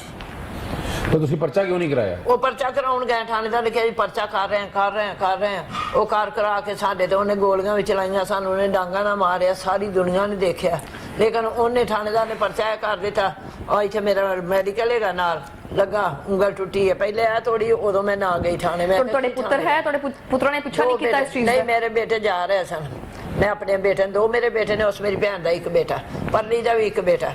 B: ਤਾਂ ਤੁਸੀਂ ਪਰਚਾ ਕਿਉਂ ਨਹੀਂ ਕਰਾਇਆ?
C: ਉਹ ਪਰਚਾ ਕਰਾਉਣ ਗਏ, ਥਾਣੇਦਾਰ ਨੇ ਕਿਹਾ ਜੀ ਪਰਚਾ ਕਰ ਰਹੇ ਹਾਂ। ਉਹ ਕਰਾ ਕੇ ਸਾਡੇ ਤੇ ਉਹਨੇ ਗੋਲੀਆਂ ਵੀ ਚਲਾਈਆਂ, ਸਾਨੂੰ ਉਹਨੇ ਡਾਂਗਾ ਨਾਲ ਮਾਰਿਆ, ਸਾਰੀ ਦੁਨੀਆ ਨੇ ਦੇਖਿਆ। ਲੇਕਿਨ ਉਹਨੇ ਥਾਣੇਦਾਰ ਨੇ ਪਰਚਾ ਕਰ ਦਿੱਤਾ। ਆ ਇੱਥੇ ਮੇਰਾ ਮੈਡੀਕਲ ਹੈਗਾ ਨਾਲ ਲੱਗਾ, ਉਂਗਲ ਟੁੱਟੀ ਹੈ, ਪਹਿਲੇ ਆ ਤੋੜੀ, ਉਦੋਂ ਮੈਂ ਨਾ ਗਈ ਥਾਣੇ। ਮੈਂ
A: ਤੁਹਾਡੇ ਪੁੱਤਰ ਹੈ, ਤੁਹਾਡੇ ਪੁੱਤਰਾਂ ਨੇ ਪੁੱਛਿਆ ਨਹੀਂ ਕੀਤਾ ਇਸ ਚੀਜ਼ ਦਾ?
C: ਨਹੀਂ ਮੇਰੇ ਬੇਟੇ ਜਾ ਰਹੇ ਸਨ, ਮੈਂ ਆਪਣੇ ਬੇਟੇ 2 ਮੇਰੇ ਬੇਟੇ ਨੇ, ਉਸ ਮੇਰੀ ਭੈਣ ਦਾ 1 ਬੇਟਾ, ਪਰਲੀ ਦਾ ਵੀ 1 ਬੇਟਾ।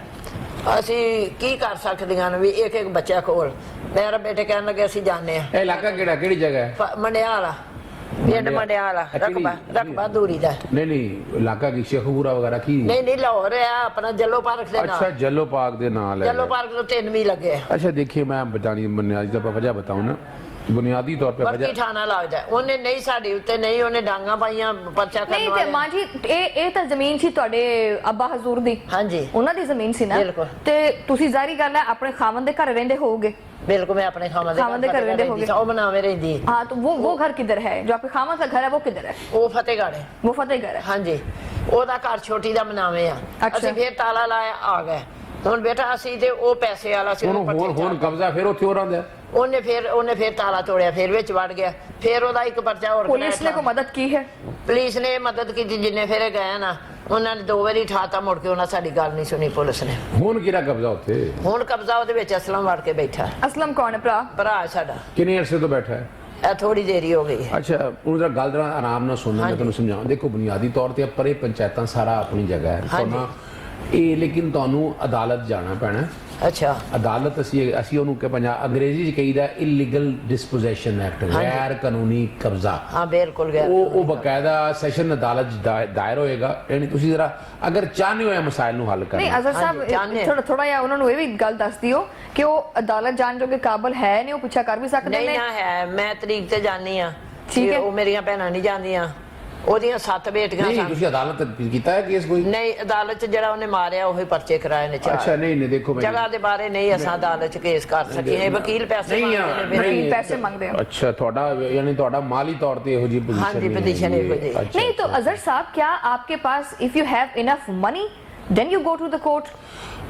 C: ਅਸੀਂ ਕੀ ਕਰ ਸਕਦੀਆਂ ਨੇ ਵੀ ਇੱਕ ਬੱਚਾ ਕੋਲ। ਮੇਰਾ ਬੇਟੇ ਕਹਿਣ ਲੱਗੇ ਅਸੀਂ ਜਾਣੇ ਆ।
B: ਇਹ ਇਲਾਕਾ ਕਿਹੜੀ ਜਗ੍ਹਾ ਹੈ?
C: ਮੰਡਿਆਲਾ, ਪਿੰਡ ਮੰਡਿਆਲਾ, ਰਕਬਾ ਦੂਰੀ ਦਾ।
B: ਨਹੀਂ ਇਲਾਕਾ ਕੀ ਸ਼ੇਖੂਪੁਰਾ ਵਗੈਰਾ ਕੀ?
C: ਨਹੀਂ ਲਾਹੌਰ ਹੈ ਆਪਣਾ, ਜੱਲੋ ਪਾਰਕ ਦੇ ਨਾਲ।
B: अच्छा जल्लो पार्क ਦੇ ਨਾਲ ਹੈ।
C: जल्लो पार्क तो 3 भी लगे।
B: अच्छा देखिए मैं बतानी बुनियादी तौर पर वजह बताऊं ना, बुनियादी तौर पे
C: ਵਰਕੀ ਥਾਣਾ ਲੱਗਦਾ, ਉਹਨੇ ਨਹੀਂ ਸਾਡੇ ਉੱਤੇ ਨਹੀਂ, ਉਹਨੇ ਡਾਂਗਾ ਪਾਈਆਂ ਪਰਚਾ ਕਰਨ
A: ਨਹੀਂ ਤੇ
C: ਵਾਲੇ।
A: ਮਾਂ ਜੀ ਇਹ ਤਾਂ ਜ਼ਮੀਨ ਸੀ ਤੁਹਾਡੇ ਅੱਬਾ ਹਜ਼ੂਰ ਦੀ,
C: ਹਾਂਜੀ
A: ਉਹਨਾਂ ਦੀ ਜ਼ਮੀਨ ਸੀ ਨਾ,
C: ਬਿਲਕੁਲ।
A: ਤੇ ਤੁਸੀਂ ਜ਼ਾਰੀ ਗੱਲ ਹੈ ਆਪਣੇ ਖਾਵਨ ਦੇ ਘਰ ਰਹਿੰਦੇ ਹੋਵੋਗੇ।
C: बिल्कुल मैं अपने खामन
A: खामन दे घर रहंदे होगे।
C: वो बनावे रहंदी।
A: हाँ तो वो घर किधर है जो आपके खामन का घर है, वो किधर है?
C: वो फतेहगढ़ है।
A: वो फतेहगढ़ है।
C: हाँ जी, ਉਹਦਾ ਘਰ ਛੋਟੀ ਦਾ ਬਣਾਵੇ ਆ। ਅਸੀਂ ਫੇਰ ਤਾਲਾ ਲਾਇਆ ਆ ਗਏ। ਹੁਣ ਬੇਟਾ ਅਸੀਂ ਤੇ ਉਹ ਪੈਸੇ ਵਾਲਾ ਸੀ,
B: ਹੁਣ ਕਬਜ਼ਾ ਫਿਰ ਉੱਥੇ ਹੋ ਰਹਿੰਦਾ।
C: ਉਹਨੇ ਫੇਰ ਤਾਲਾ ਤੋੜਿਆ, ਫੇਰ ਵਿੱਚ ਵੜ ਗਿਆ। ਫੇਰ ਉਹਦਾ ਇੱਕ ਪਰਚਾ ਹੋਰ।
A: ਪੁਲਿਸ ਨੇ ਕੋਈ ਮਦਦ ਕੀ ਹੈ?
C: ਪੁਲਿਸ ਨੇ ਮਦਦ ਕੀਤੀ, ਜਿੰਨੇ ਫੇਰੇ ਗਏ ਨਾ ਉਹਨਾਂ ਨੇ 2 ਵਾਰੀ ਠਾਤਾ, ਮੁੜ ਕੇ ਉਹਨਾਂ ਸਾਡੀ ਗੱਲ ਨਹੀਂ ਸੁਣੀ ਪੁਲਿਸ ਨੇ।
B: ਹੁਣ ਕਿਹੜਾ ਕਬਜ਼ਾ ਉੱਥੇ?
C: ਹੁਣ ਕਬਜ਼ਾ ਉਹਦੇ ਵਿੱਚ ਅਸਲਮ ਵੜ ਕੇ ਬੈਠਾ।
A: ਅਸਲਮ ਕੌਣ ਹੈ? ਭਰਾ
C: ਸਾਡਾ।
B: ਕਿੰਨੇ ਅਰਸੇ ਤੋਂ ਬੈਠਾ ਹੈ?
C: ਇਹ ਥੋੜੀ ਦੇਰੀ ਹੋ ਗਈ।
B: ਅੱਛਾ ਉਹਦਾ ਗੱਲ ਜਰਾ ਆਰਾਮ ਨਾਲ ਸੁਣਨਾ, ਮੈਂ ਤੁਹਾਨੂੰ ਸਮਝਾਵਾਂ। ਦੇਖੋ ਬੁਨਿਆਦੀ ਤੌਰ ਤੇ ਪਰੇ ਪੰਚਾਇਤਾਂ ਸਾਰਾ ਆਪਣੀ ਜਗ੍ਹਾ ਹੈ ਤੁਹਾਨੂੰ ਇਹ, ਲੇਕਿਨ ਤੁਹਾਨੂੰ ਅਦਾਲਤ ਜਾਣਾ ਪੈਣਾ।
C: ਅੱਛਾ
B: ਅਦਾਲਤ ਅਸੀਂ ਉਹਨੂੰ ਕਿ ਪੰਜਾਬ ਅੰਗਰੇਜ਼ੀ ਚ ਕਹੀਦਾ ਇਲੀਗਲ ਡਿਸਪੋਜੀਸ਼ਨ ਐਕਟ, ਗੈਰ ਕਾਨੂੰਨੀ ਕਬਜ਼ਾ।
C: ਹਾਂ ਬਿਲਕੁਲ ਗੈਰ।
B: ਉਹ ਬਕਾਇਦਾ ਸੈਸ਼ਨ ਅਦਾਲਤ ਦਾਇਰ ਹੋਏਗਾ। ਯਾਨੀ ਤੁਸੀਂ ਜਰਾ ਅਗਰ ਚਾਹਨੇ ਹੋ ਇਹ ਮਸਾਇਲ ਨੂੰ ਹੱਲ ਕਰਨਾ।
A: ਨਹੀਂ ਅਜ਼ਰ ਸਾਹਿਬ ਥੋੜਾ ਜਿਹਾ ਉਹਨਾਂ ਨੂੰ ਇਹ ਵੀ ਗੱਲ ਦੱਸ ਦਿਓ ਕਿ ਉਹ ਅਦਾਲਤ ਜਾਣ ਜੋਗੇ ਕਾਬਲ ਹੈ ਨਹੀਂ, ਉਹ ਪੁੱਛਾ ਕਰ ਵੀ ਸਕਦੇ ਨੇ?
C: ਨਹੀਂ ਨਾ ਹੈ, ਮੈਂ ਤਰੀਕ ਤੇ ਜਾਣੀ ਆ।
A: ਠੀਕ ਹੈ,
C: ਉਹ ਮੇਰੀਆਂ ਭੈਣਾਂ ਨਹੀਂ ਜਾਂਦੀਆਂ, ਉਹਦੀਆਂ 7 ਬੇਟੀਆਂ
B: ਨਹੀਂ
C: ਸਨ।
B: ਤੁਸੀਂ ਅਦਾਲਤ ਕੀਤਾ ਹੈ ਕੇਸ ਕੋਈ?
C: ਨਹੀਂ ਅਦਾਲਤ ਚ ਜਿਹੜਾ ਉਹਨੇ ਮਾਰਿਆ ਉਹੀ ਪਰਚੇ ਕਰਾਏ ਨੇ 4।
B: ਅੱਛਾ ਨਹੀਂ ਦੇਖੋ
C: ਜਗ੍ਹਾ ਦੇ ਬਾਰੇ ਨਹੀਂ ਅਸਾਂ ਅਦਾਲਤ ਚ ਕੇਸ ਕਰ ਸਕੇ, ਵਕੀਲ ਪੈਸੇ ਮੰਗਦੇ ਨੇ।
A: ਵਕੀਲ ਪੈਸੇ ਮੰਗਦੇ ਹੋ।
B: अच्छा ਤੁਹਾਡਾ ਯਾਨੀ ਤੁਹਾਡਾ ਮਾਲੀ ਤੌਰ ਤੇ ਇਹੋ ਜਿਹੀ ਪੋਜੀਸ਼ਨ
C: ਹਾਂਜੀ ਪੋਜੀਸ਼ਨ ਇਹੋ ਜਿਹੀ।
A: नहीं तो अजहर साहब क्या आपके पास if you have enough money then you go to the court?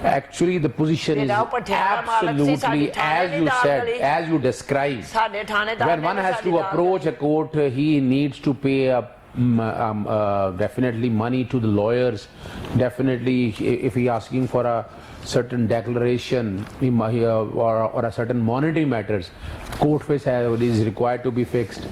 B: Actually the position is absolutely as you said, as you described.
C: ਸਾਡੇ ਥਾਣੇਦਾਰ
B: When one has to approach a court, he needs to pay definitely money to the lawyers. Definitely if he asking for a certain declaration or a certain monetary matters, court fees is required to be fixed.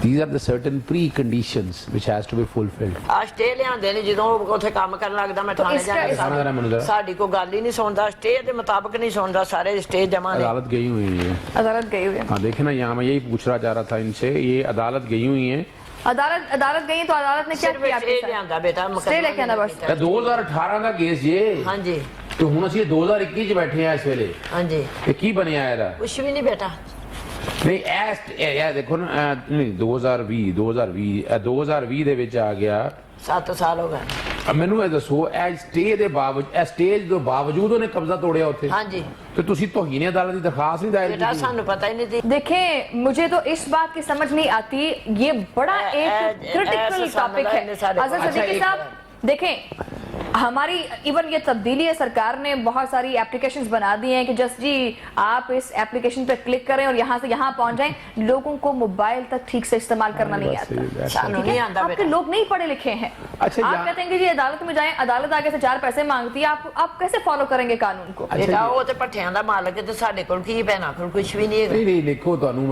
B: These are the certain preconditions which has to be fulfilled.
C: Stay ਲਿਆਂਦੇ ਨੇ ਜਦੋਂ ਉੱਥੇ ਕੰਮ ਕਰਨ ਲੱਗਦਾ, ਮੈਂ ਥਾਣੇ ਜਾ ਸਾਡੀ ਕੋਈ ਗੱਲ ਹੀ ਨਹੀਂ ਸੁਣਦਾ, ਸਟੇ ਦੇ ਮੁਤਾਬਕ ਨਹੀਂ ਸੁਣਦਾ, ਸਾਰੇ ਸਟੇ जमा ने।
B: अदालत गई हुई है,
A: अदालत गई हुई है।
B: हाँ देखे ना, यहाँ मैं यही पूछना चाह रहा था इनसे, ये अदालत गई हुई है।
A: अदालत गई तो अदालत ने क्या किया आपके साथ?
C: बेटा
A: स्टे लेके आना बस।
B: 2018 ਦਾ ਕੇਸ ਜੇ।
C: ਹਾਂਜੀ
B: ਤੇ ਹੁਣ ਅਸੀਂ 2021 ਚ ਬੈਠੇ ਆ ਇਸ ਵੇਲੇ।
C: ਹਾਂਜੀ
B: ਤੇ ਕੀ ਬਣਿਆ ਇਹਦਾ?
C: ਕੁਛ ਵੀ ਨਹੀਂ ਬੇਟਾ।
B: ਨਹੀਂ ਇਹ ਦੇਖੋ ਨਾ, ਨਹੀਂ 2020 ਦੇ ਵਿੱਚ ਆ ਗਿਆ।
C: 7 ਸਾਲ ਹੋ ਗਏ।
B: ਮੈਨੂੰ ਇਹ ਦੱਸੋ, ਇਹ ਸਟੇ ਦੇ ਬਾਵਜੂਦ, ਇਹ ਸਟੇਜ ਦੇ ਬਾਵਜੂਦ ਉਹਨੇ ਕਬਜ਼ਾ ਤੋੜਿਆ ਉੱਥੇ?
C: ਹਾਂਜੀ।
B: ਤੇ ਤੁਸੀਂ ਤੋਹੀਨੇ ਅਦਾਲਤ ਦੀ ਦਰਖਾਸਤ ਨਹੀਂ ਦਾਇਰ
C: बेटा
B: ਕੀਤੀ?
C: सानू पता ही नहीं थी।
A: देखें मुझे तो इस बात की समझ नहीं आती, ये बड़ा एक क्रिटिकल टॉपिक है। अजहर सिद्दीकी साहब देखें, हमारी इवन ये तब्दीली है, सरकार ने बहुत सारी एप्लीकेशंस बना दी हैं कि जस्ट जी आप इस एप्लीकेशन पे क्लिक करें और यहाँ से यहाँ पहुंच जाएं। लोगों को मोबाइल तक ठीक से इस्तेमाल करना नहीं आता।
C: सानू नहीं आंदा
A: आपके
C: बेटा।
A: लोग नहीं पढ़े लिखे हैं।
B: अच्छा,
A: आप कहते हैं कि जी अदालत में जाएं, अदालत आगे से 4 पैसे मांगती है, आप कैसे फॉलो करेंगे कानून को?
C: बेटा वो ते भट्ठियां दा मालक है ते साडे कोल की भैणा कोल कुछ भी नहीं है।
B: नहीं देखो ਤੁਹਾਨੂੰ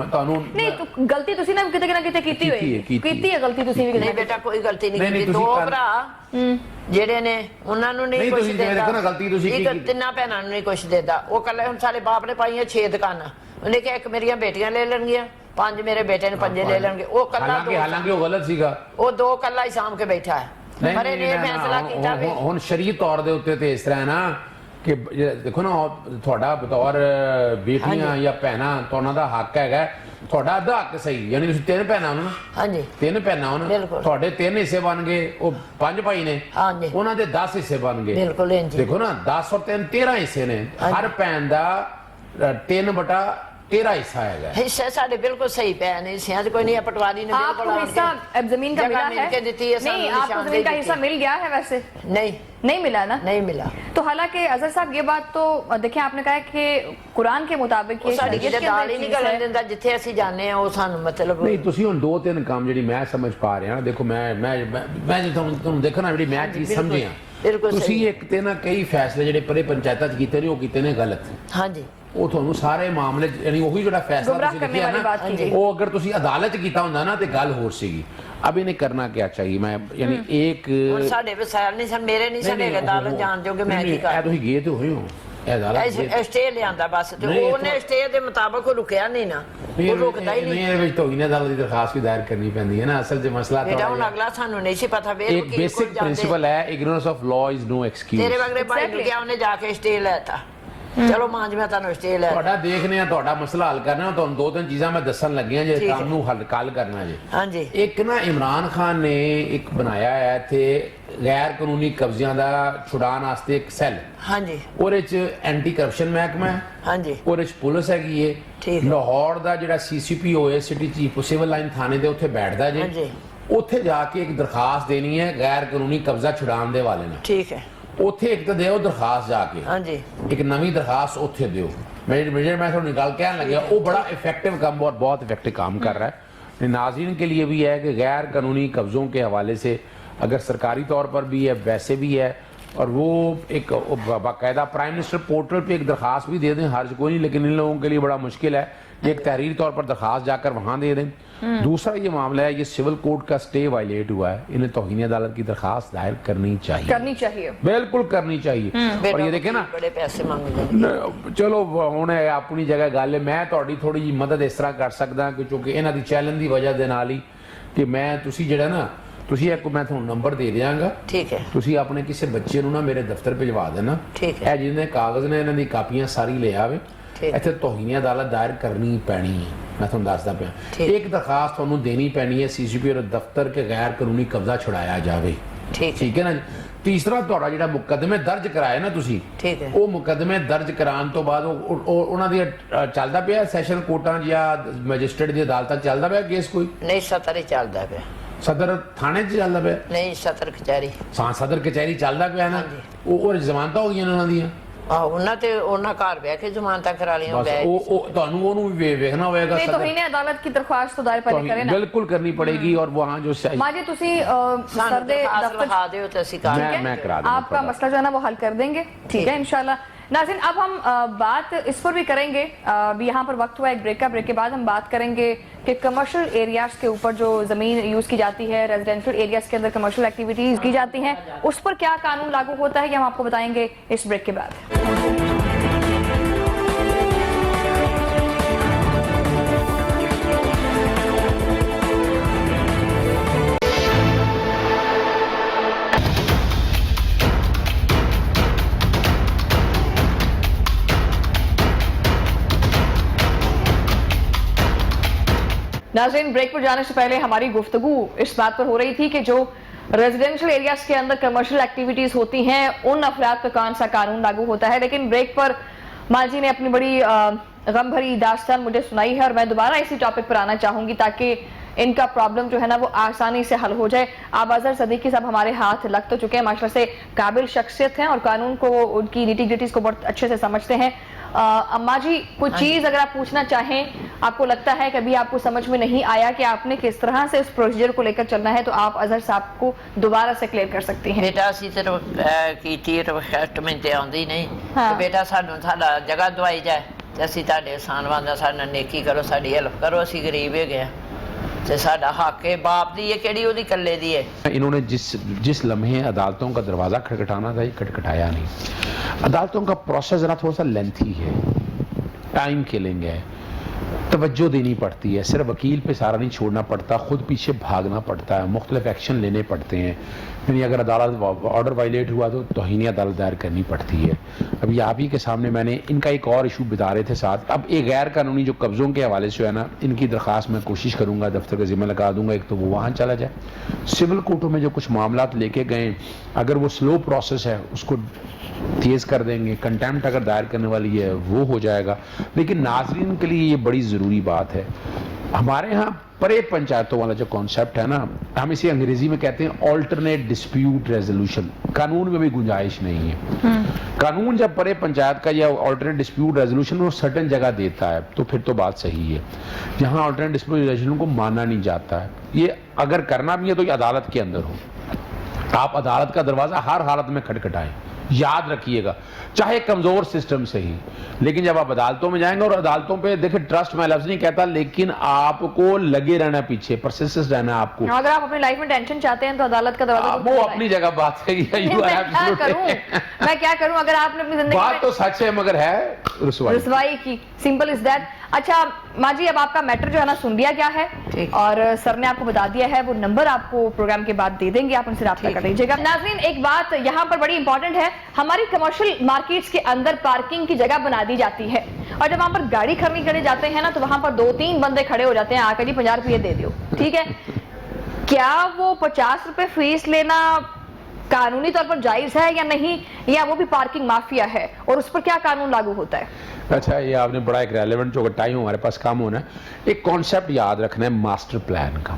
A: नहीं तो गलती तुसी ना किते ना किते कीती होएगी, कीती है गलती तुसी भी
C: नहीं बेटा कोई गलती नहीं
B: नहीं,
C: की।
B: ਤੁਸੀਂ
C: दो
B: ਕਰ-
C: भरा ਜਿਹੜੇ ਨੇ ਉਹਨਾਂ ਨੂੰ ਨਹੀਂ
B: ਨਹੀਂ,
C: ਕੁਝ
B: ਤੁਸੀਂ ਜਿਵੇਂ ਦੇਖੋ ਨਾ, ਗਲਤੀ ਤੁਸੀਂ ਕੀ
C: ਇੱਕ
B: ਕੀਤੀ?
C: ਤਿੰਨਾਂ ਭੈਣਾਂ ਨੂੰ ਨਹੀਂ ਕੁਝ ਦਿੰਦਾ। ਉਹ ਕੱਲੇ ਹੁਣ ਸਾਡੇ ਬਾਪ ਨੇ ਪਾਈਆਂ 6 ਦੁਕਾਨਾਂ। ਉਹਨੇ ਕਿਹਾ ਇੱਕ ਮੇਰੀਆਂ ਬੇਟੀਆਂ ਲੈ ਲੈਣਗੀਆਂ, 5 ਮੇਰੇ ਬੇਟੇ ਨੇ 5 ਲੈ ਲੈਣਗੇ। ਉਹ ਕੱਲਾ
B: ਹਾਲਾਂਕਿ ਉਹ ਗਲਤ ਸੀਗਾ।
C: ਉਹ 2 ਕੱਲਾ ਹੀ ਸਾਂਭ ਕੇ ਬੈਠਾ ਹੈ। ਪਰ ਇਹਨੇ ਫੈਸਲਾ ਕੀਤਾ ਵੀ
B: ਹੁਣ ਸ਼ਰੀਅਤ ਤੌਰ ਦੇ ਉੱਤੇ ਤੇ ਇਸ ਤਰ੍ਹਾਂ ਹੈ ਨਾ ਕਿ ਦੇਖੋ ਨਾ, ਤੁਹਾਡਾ ਬਤੌਰ ਬੇਟੀਆਂ ਜਾਂ ਭੈਣਾਂ ਤੁਹਾਨੂੰ ਦਾ ਹੱਕ ਹੈਗਾ, ਤੁਹਾਡਾ ਅੱਧਾ ਹੱਕ ਸਹੀ। ਯਾਨੀ ਤੁਸੀਂ 3 ਭੈਣਾਂ ਹੋ ਨਾ,
C: ਹਾਂਜੀ
B: 3 ਭੈਣਾਂ ਹੋ ਨਾ,
C: ਬਿਲਕੁਲ।
B: ਤੁਹਾਡੇ 3 ਹਿੱਸੇ ਬਣ ਗਏ, ਉਹ 5 ਭਾਈ ਨੇ,
C: ਹਾਂਜੀ
B: ਉਹਨਾਂ ਦੇ 10 ਹਿੱਸੇ ਬਣ ਗਏ।
C: ਬਿਲਕੁਲ ਇੰਜ
B: ਦੇਖੋ ਨਾ 10 ਔਰ 3 13 ਹਿੱਸੇ ਨੇ। ਹਰ ਭੈਣ ਦਾ 3/13 ਹਿੱਸਾ ਹੈਗਾ।
C: ਹਿੱਸੇ ਸਾਡੇ ਬਿਲਕੁਲ ਸਹੀ ਪੈ ਨੇ। ਹਿੱਸਿਆਂ 'ਚ ਕੋਈ नहीं है। पटवारी ने
A: आपको
C: बिल्कुल
A: हिस्सा अब जमीन का मिला है? नहीं, आपको जमीन का हिस्सा मिल गया है? वैसे नहीं मिला ना?
C: नहीं मिला।
A: तो हालांकि अजहर साहब ये बात तो देखें, आपने कहा कि कुरान के मुताबिक ये
C: ਸਾਡੀ
A: शरीयत
C: ਕਿਤੇ
A: के
C: ਦਾਲ
A: अंदर
C: ਹੀ ਨਹੀਂ
A: चीज़
C: ਗਲਣ
A: है।
C: ਦਿੰਦਾ। ਜਿੱਥੇ ਅਸੀਂ ਜਾਂਦੇ ਆ ਉਹ ਸਾਨੂੰ ਮਤਲਬ
B: ਨਹੀਂ ਤੁਸੀਂ ਹੁਣ 2-3 ਕੰਮ ਜਿਹੜੀ ਮੈਂ ਸਮਝ ਪਾ ਰਿਹਾ ਨਾ, ਦੇਖੋ ਮੈਂ ਜੇ ਤੁਹਾਨੂੰ ਦੇਖਣਾ ਜਿਹੜੀ ਮੈਂ ਚੀਜ਼
C: ਬਿਲਕੁਲ,
B: ਸਮਝਿਆ,
C: ਬਿਲਕੁਲ
B: ਤੁਸੀਂ
C: ਸਹੀ।
B: ਇੱਕ ਤੇ ਨਾ ਕਈ ਫੈਸਲੇ ਜਿਹੜੇ ਪਰੇ ਪੰਚਾਇਤਾਂ 'ਚ ਕੀਤੇ ਨੇ ਉਹ ਕੀਤੇ ਨੇ ਗਲਤ।
C: ਹਾਂਜੀ
B: ਉਹ ਤੁਹਾਨੂੰ ਸਾਰੇ ਮਾਮਲੇ 'ਚ ਯਾਨੀ ਉਹੀ ਜਿਹੜਾ ਫੈਸਲਾ
A: गुमराह
B: ਤੁਸੀਂ
A: करने
B: ਲਿਖਿਆ
A: वाली बात की
B: ਨਾ,
A: गई।
B: ਉਹ ਅगर ਤੁਸੀਂ ਅਦਾਲਤ 'ਚ ਕੀਤਾ ਹੁੰਦਾ ਨਾ ਤੇ ਗੱਲ ਹੋਰ ਸੀਗੀ। अब इन्हें करना क्या चाहिए? मैं यानी एक
C: ਹੁਣ ਸਾਡੇ ਵਸਾਇਲ ਨਹੀਂ ਸਨ, ਮੇਰੇ ਨਹੀਂ ਸਾਡੇ ਅਦਾਲਤ ਜਾਣ ਜੋਗੇ। ਮੈਂ ਕੀ ਕਰਾਂ?
B: ਤੁਸੀਂ ਗਏ ਤੇ ਹੋਏ ਹੋ ਅਦਾਲਤ
C: ਸਟੇ ਲਿਆਂਦਾ ਬਸ ਤੇ
B: ਨਹੀਂ,
C: ਉਹਨੇ ਸਟੇ ਦੇ ਮੁਤਾਬਕ ਉਹ ਰੁਕਿਆ ਨਹੀਂ ਨਾ। ਉਹ ਰੁਕਦਾ ਹੀ ਨਹੀਂ।
B: ਇਹਦੇ ਵਿੱਚ ਤੋਹੀਨ ਅਦਾਲਤ ਦੀ ਦਰਖਾਸਤ ਵੀ ਦਾਇਰ ਕਰਨੀ ਪੈਂਦੀ ਹੈ ਨਾ। ਅਸਲ 'ਚ ਮਸਲਾ
C: ਬੇਟਾ ਹੁਣ ਅਗਲਾ ਸਾਨੂੰ ਨਹੀਂ ਸੀ ਪਤਾ। ਵੇ
B: ਇੱਕ ਬੇਸਿਕ ਪ੍ਰਿੰਸੀਪਲ ਹੈ, ignorance of law is no excuse.
C: ਤੇਰੇ ਵਗਰੇ ਭਾਈ ਨੂੰ ਕਿਹਾ ਉਹਨੇ ਜਾ ਕੇ ਸਟੇ ਲੈਤਾ। ਚਲੋ ਮਾਂਜ ਮੈਂ ਤੁਹਾਨੂੰ ਸਟੇ ਲੈ
B: ਤੁਹਾਡਾ ਦੇਖਨੇ ਆ, ਤੁਹਾਡਾ ਮਸਲਾ ਹੱਲ ਕਰਨਾ। ਤੁਹਾਨੂੰ 2-3 ਚੀਜ਼ਾਂ ਮੈਂ ਦੱਸਣ ਲੱਗਿਆ ਜੇ ਕੰਮ ਨੂੰ ਹੱਲ ਕਰਨਾ ਜੇ।
C: ਹਾਂਜੀ
B: ਇੱਕ ਨਾ ਇਮਰਾਨ ਖਾਨ ਨੇ ਇੱਕ ਬਣਾਇਆ ਹੈ ਇੱਥੇ ਗੈਰ ਕਾਨੂੰਨੀ ਕਬਜ਼ਿਆਂ ਦਾ ਛੁਡਾਉਣ ਵਾਸਤੇ ਇੱਕ ਸੈੱਲ।
C: ਹਾਂਜੀ
B: ਉਹਦੇ 'ਚ ਐਂਟੀ ਕਰਪਸ਼ਨ ਮਹਿਕਮਾ ਹੈ,
C: ਹਾਂਜੀ
B: ਉਹਦੇ 'ਚ ਪੁਲਿਸ ਹੈਗੀ ਏ।
C: ਠੀਕ ਹੈ।
B: ਲਾਹੌਰ ਦਾ ਜਿਹੜਾ CCP ਹੋਏ ਸਿਟੀ ਚੀਫ ਸਿਵਲ ਲਾਈਨ ਥਾਣੇ ਦੇ ਉੱਥੇ ਬੈਠਦਾ ਜੇ।
C: ਹਾਂਜੀ
B: ਉੱਥੇ ਜਾ ਕੇ ਇੱਕ ਦਰਖਾਸਤ ਦੇਣੀ ਹੈ ਗੈਰ ਕਾਨੂੰਨੀ ਕਬਜ਼ਾ ਛੁਡਾਉਣ ਦੇ ਵਾਲੇ ਨਾਲ।
C: ਠੀਕ ਹੈ।
B: ਉੱਥੇ ਇੱਕ ਤਾਂ ਦਿਓ ਦਰਖਾਸਤ ਜਾ ਕੇ,
C: ਹਾਂਜੀ
B: ਇੱਕ ਨਵੀਂ ਦਰਖਾਸਤ ਉੱਥੇ ਦਿਓ। मैं थोड़ी निकाल कहने लगे वो बड़ा इफेक्टिव काम और बहुत इफेक्टिव काम कर रहा है। नाज़रीन के लिए भी है कि गैर कानूनी कब्ज़ों के हवाले से अगर सरकारी तौर पर भी है वैसे भी है, और वो एक बाकायदा प्राइम मिनिस्टर पोर्टल पे एक दरख्वास्त भी दे दें, हर्ज कोई नहीं, लेकिन इन लोगों के लिए बड़ा मुश्किल है। एक तहरीरी तौर पर दरख्वास्त जाकर वहाँ दे दें। दूसरा ये मामला है, ये सिविल कोड का स्टे वायलेट हुआ है, इन्हें तौहीन अदालत की दरख्वास्त दायर करनी चाहिए, बिल्कुल करनी चाहिए। और ये देखे ना
C: बड़े पैसे मांगे
B: चलो हुण अपनी जगह गल है, मैं तुहाडी थोड़ी जी मदद इस तरह कर सकदा कि क्योंकि इन्हां दी चैलेंज की वजह दे नाल ही कि मैं तुसी जिहड़ा ना तुसी एक मैं तुहानू नंबर दे दियांगा, ठीक है, तुसी अपने किसी बच्चे नू ना मेरे दफ्तर भिजवा देना, ठीक है, जिन्हें कागज ने इन्हां दी कापियां सारी ले आवे, इत्थे तौहीन अदालत दायर करनी पैनी है। मैं तुहानू दसदा पिया एक दरखास्त तुहानू देनी पैनी है CCP और दफ्तर के गैर कानूनी कब्जा छुड़ाया जावे, ठीक है ना। तीसरा तुहाडा जिहड़ा मुकदमे दर्ज कराए ना तुसी, ठीक है, वो मुकदमे दर्ज कराने तो बाद उन्हां दी चलदा पिया सैशन कोर्टां या मैजिस्ट्रेट दी अदालतां चलदा पिया केस? कोई नहीं, सतर ही चलदा पिया, सदर थाने च चलदा पिया नहीं, सदर कचहरी, हां सदर कचहरी चलदा पिया ना। ਉਹ ਜ਼ਮਾਨਤਾਂ ਹੋ ਗਈਆਂ ਉਹਨਾਂ ਦੀਆਂ, ਉਹਨਾਂ ਤੇ ਉਹਨਾਂ ਘਰ ਬਹਿ ਕੇ ਜ਼ਮਾਨਤਾਂ ਕਰਾ ਲਈਆਂ। ਉਹ ਤੁਹਾਨੂੰ ਉਹਨੂੰ ਵੀ ਵੇਖਣਾ ਹੋਏਗਾ।
A: नहीं तो इन्हें अदालत की दरख्वास्त तो दायर पहले करें ना,
B: बिल्कुल करनी पड़ेगी। और वहाँ जो
A: माजी तुसी सर दे दफ्तर
C: लिखा दियो तो ਅਸੀਂ ਕਰ
B: मैं करा दूंगा,
A: आपका मसला जो है ना वो हल कर देंगे, ठीक है इंशाल्लाह। नाज़रीन अब हम बात इस पर भी करेंगे, यहाँ पर वक्त हुआ एक ब्रेक का, ब्रेक के बाद हम बात करेंगे कि कमर्शियल एरियाज के ऊपर जो ज़मीन यूज़ की जाती है, रेजिडेंशियल एरियाज के अंदर कमर्शियल एक्टिविटीज़ की जाती हैं, उस पर क्या कानून लागू होता है ये हम आपको बताएंगे इस ब्रेक के बाद। नाज़रीन ब्रेक पर जाने से पहले हमारी गुफ्तगू इस बात पर हो रही थी कि जो रेजिडेंशियल एरियाज के अंदर कमर्शियल एक्टिविटीज होती हैं उन अफराद पर कौन सा कानून लागू होता है। लेकिन ब्रेक पर माजी ने अपनी बड़ी गम भरी दास्तान मुझे सुनाई है और मैं दोबारा इसी टॉपिक पर आना चाहूंगी ताकि इनका प्रॉब्लम जो है ना वो आसानी से हल हो जाए। आप अजहर सदीकी साहब हमारे हाथ लग तो चुके हैं, माशाल्लाह से काबिल शख्सियत हैं और कानून को, उनकी निटी-ग्रिटीज को बहुत अच्छे से समझते हैं। अम्मा जी, कुछ चीज अगर आप पूछना चाहें, आपको लगता है कभी आपको समझ में नहीं आया कि आपने किस तरह से उस प्रोसीजर को लेकर चलना है, तो आप अजहर साहब को दोबारा से क्लियर कर सकती हैं।
C: बेटा असी तो की रिक्वेस्ट में ते आउंदी नहीं
A: हाँ।
C: कि बेटा सानू साडा जगह दवाई जाए ते असी तुहाडे एहसानवान दा साडे नाल नेकी करो, साडी हेल्प करो, असी गरीब हैगे आ ते साडा हक है, बाप दी है केड़ी ओदी कल्ले दी है।
B: इन्होंने जिस लम्हे अदालतों का दरवाज़ा खटखटाना था, ये खटखटाया नहीं। अदालतों का प्रोसेस ज़रा थोड़ा सा लेंथी है, टाइम किलिंग है, तवज्जो देनी पड़ती है, सिर्फ वकील पे सारा नहीं छोड़ना पड़ता, खुद पीछे भागना पड़ता है, मुख्तलिफ एक्शन लेने पड़ते हैं। यानी अगर अदालत ऑर्डर वायलेट हुआ तो तौहीन अदालत दायर करनी पड़ती है। अभी आप ही के सामने मैंने इनका एक और इशू बता रहे थे साथ। अब एक गैर कानूनी जो कब्ज़ों के हवाले से है ना, इनकी दरख्वास्त मैं कोशिश करूँगा दफ्तर का ज़िम्मा लगा दूँगा, एक तो वो वहाँ चला जाए। सिविल कोर्टों में जो कुछ मामला लेके गए, अगर वो स्लो प्रोसेस है उसको तेज़ कर देंगे, कंटेम्प्ट अगर दायर करने वाली है वो हो जाएगा। लेकिन नाज़रीन के लिए ये बड़ी ज़रूरी बात है, हमारे यहाँ परे पंचायतों वाला जो कॉन्सेप्ट है ना, हम इसे अंग्रेजी में कहते हैं ऑल्टरनेट डिस्प्यूट रेजोल्यूशन, कानून में भी गुंजाइश नहीं है। कानून जब परे पंचायत का या ऑल्टरनेट डिस्प्यूट रेजोल्यूशन वो सर्टेन जगह देता है तो फिर तो बात सही है। यहाँ ऑल्टरनेट डिस्प्यूट रेजोल्यूशन को माना नहीं जाता है। ये अगर करना भी है तो ये अदालत के अंदर हो, आप अदालत का दरवाजा हर हालत में खटखटाएं, याद रखिएगा, चाहे कमजोर सिस्टम से ही। लेकिन जब आप अदालतों में जाएंगे, और अदालतों पे देखिए ट्रस्ट मैं लफ्ज नहीं कहता, लेकिन आपको लगे रहना, पीछे परसिस्टेंस रहना आपको।
A: अगर आप अपनी लाइफ में टेंशन चाहते हैं तो अदालत का दरवाजा
B: वो अपनी जगह बात है।
A: मैं क्या करूं अगर आपने अपनी जिंदगी
B: बात तो सच है मगर है
A: रुसवाई की, सिंपल इज दैट। अच्छा माँ जी, अब आपका मैटर जो है ना सुन लिया गया है और सर ने आपको बता दिया है, वो नंबर आपको प्रोग्राम के बाद दे देंगे, आप उनसे राब्ता कर लीजिएगा। नाज़रीन, एक बात यहाँ पर बड़ी इंपॉर्टेंट है, हमारी कमर्शियल मार्केट्स के अंदर पार्किंग की जगह बना दी जाती है और जब वहां पर गाड़ी खड़ी करने जाते हैं ना तो वहां पर 2-3 बंदे खड़े हो जाते हैं, आकर जी 50 रुपये दे दो, ठीक है। क्या वो 50 रुपए फीस लेना कानूनी तौर पर जायज है या नहीं, या वो भी पार्किंग माफिया है और उस पर क्या कानून लागू होता है?
B: अच्छा, ये आपने बड़ा एक रेलेवेंट, जो टाइम हमारे पास कम होना है, एक कॉन्सेप्ट याद रखना है मास्टर प्लान का।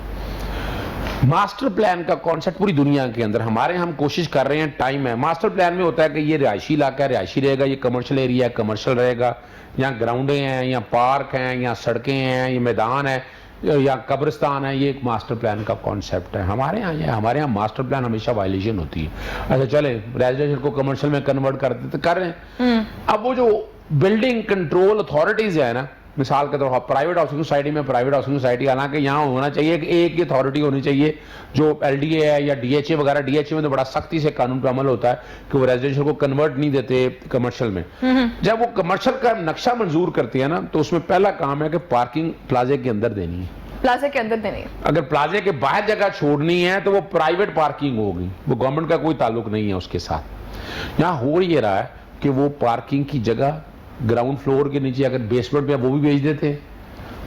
B: मास्टर प्लान का कॉन्सेप्ट पूरी दुनिया के अंदर, हमारे हम कोशिश कर रहे हैं, टाइम है। मास्टर प्लान में होता है कि ये रिहायशी इलाका है, रिहायशी रहेगा, ये कमर्शियल एरिया है, कमर्शियल रहेगा, यहाँ ग्राउंडें हैं, यहाँ पार्क हैं, यहाँ सड़कें हैं, ये मैदान है या कब्रिस्तान है, ये एक मास्टर प्लान का कॉन्सेप्ट है। हमारे यहाँ मास्टर प्लान हमेशा वायलेशन होती है। अच्छा चले, रेजिडेंशियल को कमर्शियल में कन्वर्ट करते तो कर रहे हैं। अब वो जो बिल्डिंग कंट्रोल अथॉरिटीज है ना, मिसाल के तौर पर प्राइवेट हाउसिंग सोसाइटी में, प्राइवेट हाउसिंग सोसाइटी, हालांकि यहाँ होना चाहिए कि एक ही अथॉरिटी होनी चाहिए जो LDA है या DHA वगैरह। DHA में तो बड़ा सख्ती से कानून पर अमल होता है कि वो रेजिडेंशियल को कन्वर्ट नहीं देते कमर्शियल में। जब वो कमर्शियल का नक्शा मंजूर करती है ना, तो उसमें पहला काम है कि पार्किंग प्लाजे के अंदर देनी है,
A: प्लाजे के अंदर देनी है। अगर
B: प्लाजे के बाहर जगह छोड़नी है तो वो प्राइवेट पार्किंग होगी, वो गवर्नमेंट का कोई ताल्लुक नहीं है उसके साथ। यहाँ हो ये रहा है कि वो पार्किंग की जगह ग्राउंड फ्लोर के नीचे, अगर बेसमेंट में, वो भी बेच देते हैं,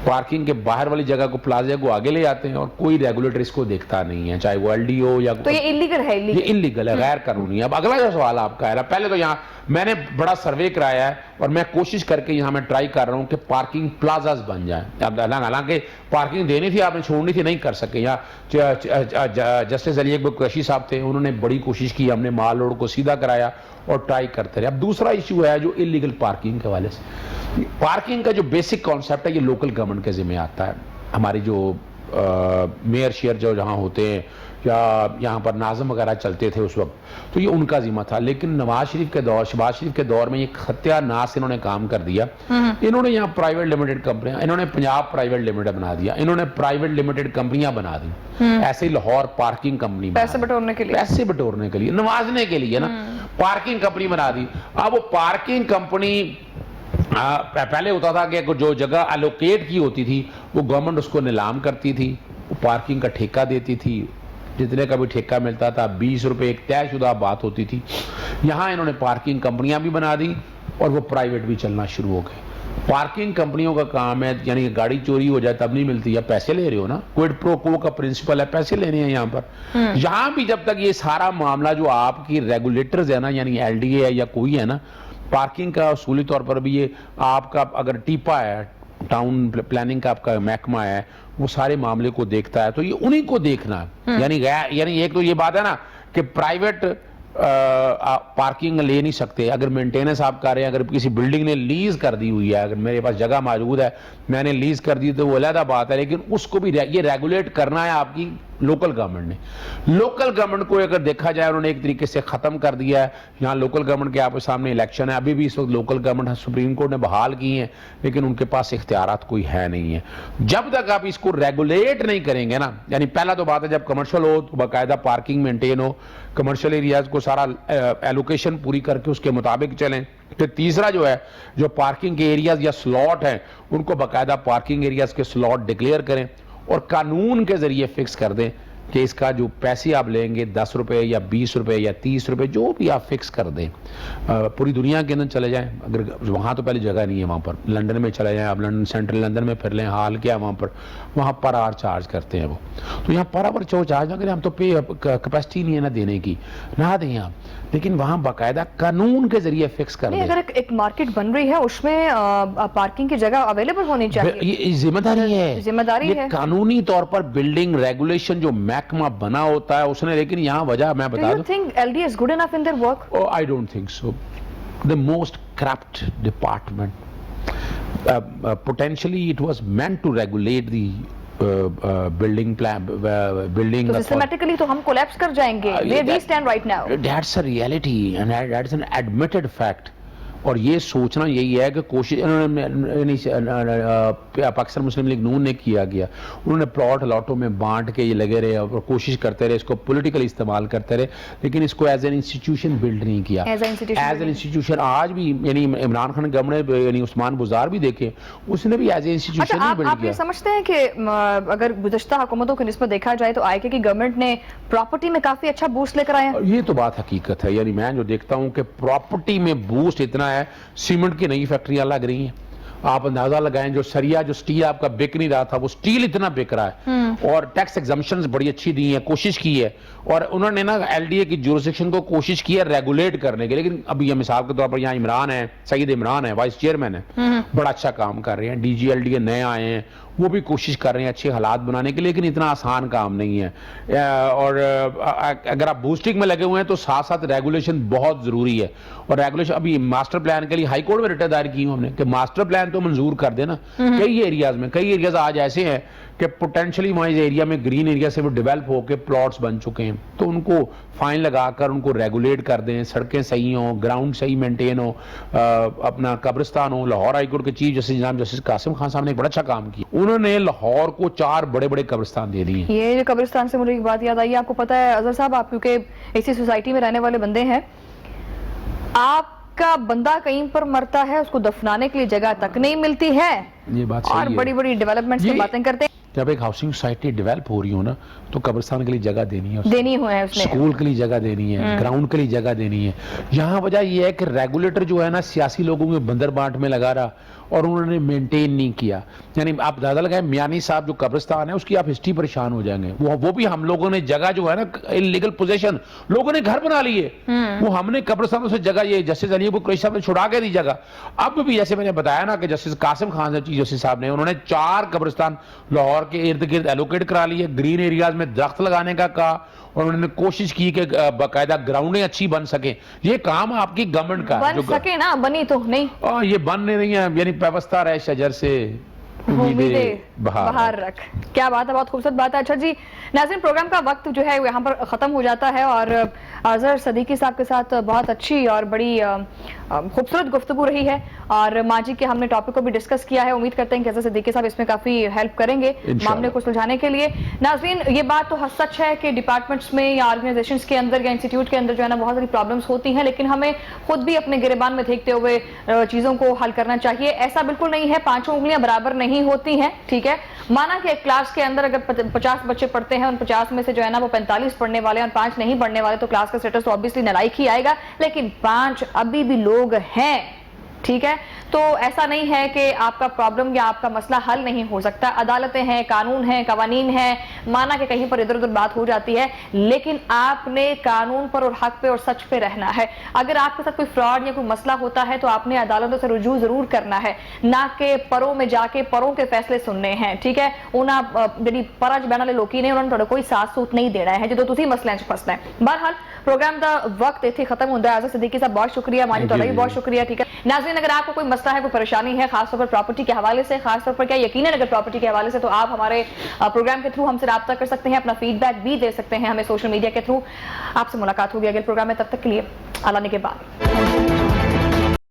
B: पार्किंग के बाहर वाली जगह को, प्लाजा को आगे ले आते हैं और कोई रेगुलेटर इसको देखता नहीं है, चाहे वो LDO या
A: तो ये इलीगल है,
B: ये इलीगल है, गैर कानूनी है। अब अगला जो सवाल आपका है, पहले तो यहाँ मैंने बड़ा सर्वे कराया है और मैं कोशिश करके यहाँ मैं ट्राई कर रहा हूँ कि पार्किंग प्लाजाज बन जाए। हालांकि पार्किंग देनी थी, आपने छोड़नी थी, नहीं कर सके। यहाँ जस्टिस अली अकबर कुरैशी साहब थे, उन्होंने बड़ी कोशिश की, हमने माल रोड को सीधा कराया और ट्राई करते रहे। अब दूसरा इशू है जो इलीगल पार्किंग के हवाले से। पार्किंग का जो बेसिक कॉन्सेप्ट है ये लोकल गवर्नमेंट के जिम्मे आता है। हमारी जो मेयर शेयर जो जहाँ होते हैं या यहाँ पर नाज़म वगैरह चलते थे उस वक्त, तो ये उनका जिम्मा था। लेकिन नवाज शरीफ के दौर, शहबाज शरीफ के दौर में ये खत्यानाश इन्होंने काम कर दिया। इन्होंने यहाँ प्राइवेट लिमिटेड कंपनियां, इन्होंने पंजाब प्राइवेट लिमिटेड बना दिया, इन्होंने प्राइवेट लिमिटेड कंपनियां बना दी। ऐसे ही लाहौर पार्किंग कंपनी,
A: पैसे बटोरने के लिए,
B: पैसे बटोरने के लिए, नवाजने के लिए ना, पार्किंग कंपनी बना दी। अब वो पार्किंग कंपनी पहले होता था कि जो जगह एलोकेट की होती थी वो गवर्नमेंट उसको नीलाम करती थी, वो पार्किंग का ठेका देती थी, जितने का भी ठेका मिलता था 20 रुपए एक तयशुदा बात होती थी। यहाँ इन्होंने पार्किंग कंपनियां भी बना दी और वो प्राइवेट भी चलना शुरू हो गए। पार्किंग कंपनियों का काम है, यानी गाड़ी चोरी हो जाए तब नहीं मिलती है, पैसे ले रहे हो ना, क्विड प्रो क्वो का प्रिंसिपल है, पैसे लेने हैं यहाँ पर। यहाँ भी जब तक ये सारा मामला जो आपकी रेगुलेटर्स है ना, यानी LDA है या कोई है ना, पार्किंग का उसूली तौर पर भी ये आपका अगर टीपा है टाउन प्लानिंग का आपका महकमा है, वो सारे मामले को देखता है, तो ये उन्हीं को देखना है। यानी एक तो ये बात है ना कि प्राइवेट पार्किंग ले नहीं सकते। अगर मेंटेनेंस आप कर रहे हैं, अगर किसी बिल्डिंग ने लीज कर दी हुई है, अगर मेरे पास जगह मौजूद है, मैंने लीज कर दी, तो वो अलग बात है, लेकिन उसको भी ये रेगुलेट करना है आपकी लोकल गवर्नमेंट ने। लोकल गवर्नमेंट को अगर देखा जाए, उन्होंने एक तरीके से खत्म कर दिया है। यहाँ लोकल गवर्नमेंट के आपके सामने इलेक्शन है, अभी भी इस वक्त लोकल गवर्नमेंट सुप्रीम कोर्ट ने बहाल की है, लेकिन उनके पास इख्तियारात कोई है नहीं है। जब तक आप इसको रेगुलेट नहीं करेंगे ना, यानी पहला तो बात है जब कमर्शियल हो तो बाकायदा पार्किंग मेंटेन हो, कमर्शियल एरियाज को सारा एलोकेशन पूरी करके उसके मुताबिक चलें। फिर तीसरा जो है, जो पार्किंग के एरियाज या स्लॉट हैं, उनको बाकायदा पार्किंग एरियाज के स्लॉट डिक्लेयर करें और कानून के जरिए फिक्स कर दें कि इसका जो पैसे आप लेंगे 10 रुपए या 20 रुपए या 30 रुपए, जो भी आप फिक्स कर दें। पूरी दुनिया के अंदर चले जाएं, अगर वहाँ तो पहले जगह नहीं है, वहाँ पर लंदन में चले जाएं आप, लंदन सेंट्रल लंदन में फिर लें, हाल क्या वहाँ पर आवर चार्ज करते हैं वो। तो यहाँ पर आवर चार्ज ना करें, हम तो पे कैपेसिटी नहीं है ना देने की, ना दें आप, लेकिन वहाँ बाकायदा कानून के जरिए फिक्स कर दें।
A: अगर एक मार्केट बन रही है उसमें पार्किंग की जगह अवेलेबल होनी चाहिए,
B: ये जिम्मेदारी है, कानूनी तौर पर बिल्डिंग रेगुलेशन जो महकमा बना होता है उसने, लेकिन यहाँ वजह मैं बता दूं,
A: think LD is good enough in their work?
B: Oh, I don't think so. The most corrupt department. Potentially, it was meant to regulate the building plan, building.
A: तो systematically तो हम collapse कर जाएंगे. Where we stand right now.
B: That's a reality, and that's an admitted fact. और ये सोचना यही है कि कोशिश पाकिस्तान मुस्लिम लीग नून ने किया गया, उन्होंने प्लॉट अलॉटों में बांट के ये लगे रहे और कोशिश करते रहे, इसको पॉलिटिकल इस्तेमाल करते रहे, लेकिन इसको एज एन इंस्टीट्यूशन बिल्ड नहीं किया। एज एन इंस्टीट्यूशन आज भी, यानी इमरान खान गवर्नमेंट, यानी उस्मान बुज़ार भी देखे, उसने भी एज ए इंस्टीट्यूशन नहीं बिल्ड किया।
A: आप समझते हैं कि अगर गुज़श्ता हुकूमतों की निस्बत देखा जाए तो आईके की गवर्नमेंट ने प्रॉपर्टी में काफी अच्छा बूस्ट लेकर आए हैं?
B: ये तो बात हकीकत है, यानी मैं जो देखता हूँ कि प्रॉपर्टी में बूस्ट इतना, सीमेंट की नई फैक्ट्रियां लग रही हैं, आप अंदाजा लगाएं, जो सरिया जो स्टील आपका बिक नहीं रहा था, वो स्टील इतना बिक रहा है, और टैक्स एग्जम्पशंस बड़ी अच्छी दी है, कोशिश की है, और उन्होंने ना एलडीए की जुरिसडिक्शन को कोशिश की है रेगुलेट करने की। लेकिन अभी ये मिसाल के तौर पर यहाँ इमरान है, सईद इमरान है, वाइस चेयरमैन है, बड़ा अच्छा काम कर रहे हैं, डीजी एलडीए नए आए हैं, वो भी कोशिश कर रहे हैं अच्छे हालात बनाने के लिए, लेकिन इतना आसान काम नहीं है। और अगर आप बूस्टिंग में लगे हुए हैं तो साथ साथ रेगुलेशन बहुत जरूरी है। और रेगुलेशन, अभी मास्टर प्लान के लिए हाई कोर्ट में रिट दायर की हमने कि मास्टर प्लान तो मंजूर कर देना। कई एरियाज आज ऐसे हैं कि पोटेंशियली वहाँ इस एरिया में ग्रीन एरिया से वो डेवलप होकर प्लॉट्स बन चुके हैं, तो उनको फाइन लगाकर उनको रेगुलेट कर दें, सड़कें सही हों, ग्राउंड सही मेंटेन हो, अपना कब्रिस्तान हो। लाहौर हाई कोर्ट के चीफ जस्टिस जनाब जस्टिस कासिम खान साहब ने एक बड़ा अच्छा काम किया, उन्होंने लाहौर को 4 बड़े बड़े कब्रिस्तान दे दिए।
A: ये जो कब्रिस्तान से मुझे एक बात याद आई, आपको पता है अजहर साहब, आप क्योंकि इसी सोसाइटी में रहने वाले बंदे हैं, आपका बंदा कहीं पर मरता है, उसको दफनाने के लिए जगह तक नहीं मिलती है,
B: ये बात
A: और बड़ी बड़ी डेवलपमेंट्स की बातें करते हैं।
B: जब एक हाउसिंग सोसाइटी डेवलप हो रही हो ना, तो कब्रिस्तान के लिए जगह देनी है,
A: उसने
B: स्कूल के लिए जगह देनी है, ग्राउंड के लिए जगह देनी है। यहाँ वजह यह है कि रेगुलेटर जो है ना सियासी लोगों में बंदर बांट में लगा रहा और उन्होंने मेंटेन नहीं किया। यानी आप ज्यादा लगाए मियानी साहब जो कब्रिस्तान है उसकी आप हिस्ट्री परेशान हो जाएंगे। वो भी हम लोगों ने जगह जो है ना इलीगल पोजीशन, लोगों ने घर बना लिए, वो हमने कब्रिस्तानों से जगह, ये जस्टिस अली कुरैशी साहब ने छुड़ा के दी जगह। अब भी जैसे मैंने बताया ना कि justice Kasim Khan chief justice साहब ने, उन्होंने 4 कब्रिस्तान लाहौर के इर्द गिर्द एलोकेट करा लिए, ग्रीन एरियाज में दरख्त लगाने का कहा, और उन्होंने कोशिश की कि बाकायदा ग्राउंडें अच्छी बन सके। ये काम आपकी गवर्नमेंट का
A: बन सके ना, बनी तो नहीं,
B: ये बन नहीं है, यानी व्यवस्था रहे शजर से
A: उम्मीदें बाहर रख। क्या बात है, बहुत खूबसूरत बात है। अच्छा जी नाज़रीन, प्रोग्राम का वक्त जो है यहाँ पर ख़त्म हो जाता है, और अज़हर सदीकी साहब के साथ बहुत अच्छी और बड़ी खूबसूरत गुफ्तगू रही है, और माजी के हमने टॉपिक को भी डिस्कस किया है। उम्मीद करते हैं कि अज़हर सदीकी साहब इसमें काफ़ी हेल्प करेंगे मामले को सुलझाने के लिए। नाज़रीन, ये बात तो सच है कि डिपार्टमेंट्स में या ऑर्गेनाइजेशंस के अंदर या इंस्टीट्यूट के अंदर जो है ना बहुत सारी प्रॉब्लम्स होती हैं, लेकिन हमें खुद भी अपने गिरेबान में देखते हुए चीज़ों को हल करना चाहिए। ऐसा बिल्कुल नहीं है 5 उंगलियां बराबर नहीं होती हैं, ठीक है। माना कि एक क्लास के अंदर अगर 50 बच्चे पढ़ते हैं, उन 50 में से जो है ना वो 45 पढ़ने वाले और 5 नहीं पढ़ने वाले, तो क्लास का स्टेटस तो ऑब्वियसली नालायक ही आएगा, लेकिन 5 अभी भी लोग हैं, ठीक है। तो ऐसा नहीं है कि आपका प्रॉब्लम या आपका मसला हल नहीं हो सकता। अदालतें हैं, कानून है, कवानीन है, माना कि कहीं पर इधर उधर बात हो जाती है, लेकिन आपने कानून पर और हक पे और सच पे रहना है। अगर आपके साथ कोई फ्रॉड या कोई मसला होता है तो आपने अदालतों से रुजू जरूर करना है, ना कि परों में जाके परों के फैसले सुनने हैं। ठीक है, उन्हें जी पर च बहने वाले लोग ने उन्होंने कोई साथ सूत नहीं देना है जो तुम मसलों च फसना है। बहरहाल प्रोग्राम का वक्त इतने खत्म होता है। आज़ाद सिद्दीकी साहब बहुत शुक्रिया, मानी तो भी बहुत शुक्रिया। ठीक है नाज़रीन, अगर आपको कोई मसला है, कोई परेशानी है, खासतौर पर प्रॉपर्टी के हवाले से, खासतौर पर क्या यकीनन अगर प्रॉपर्टी के हवाले से, तो आप हमारे प्रोग्राम के थ्रू हमसे राब्ता कर सकते हैं, अपना फीडबैक भी दे सकते हैं हमें सोशल मीडिया के थ्रू। आपसे मुलाकात होगी अगले प्रोग्राम में, तब तक के लिए अल्लाह ने के बाद।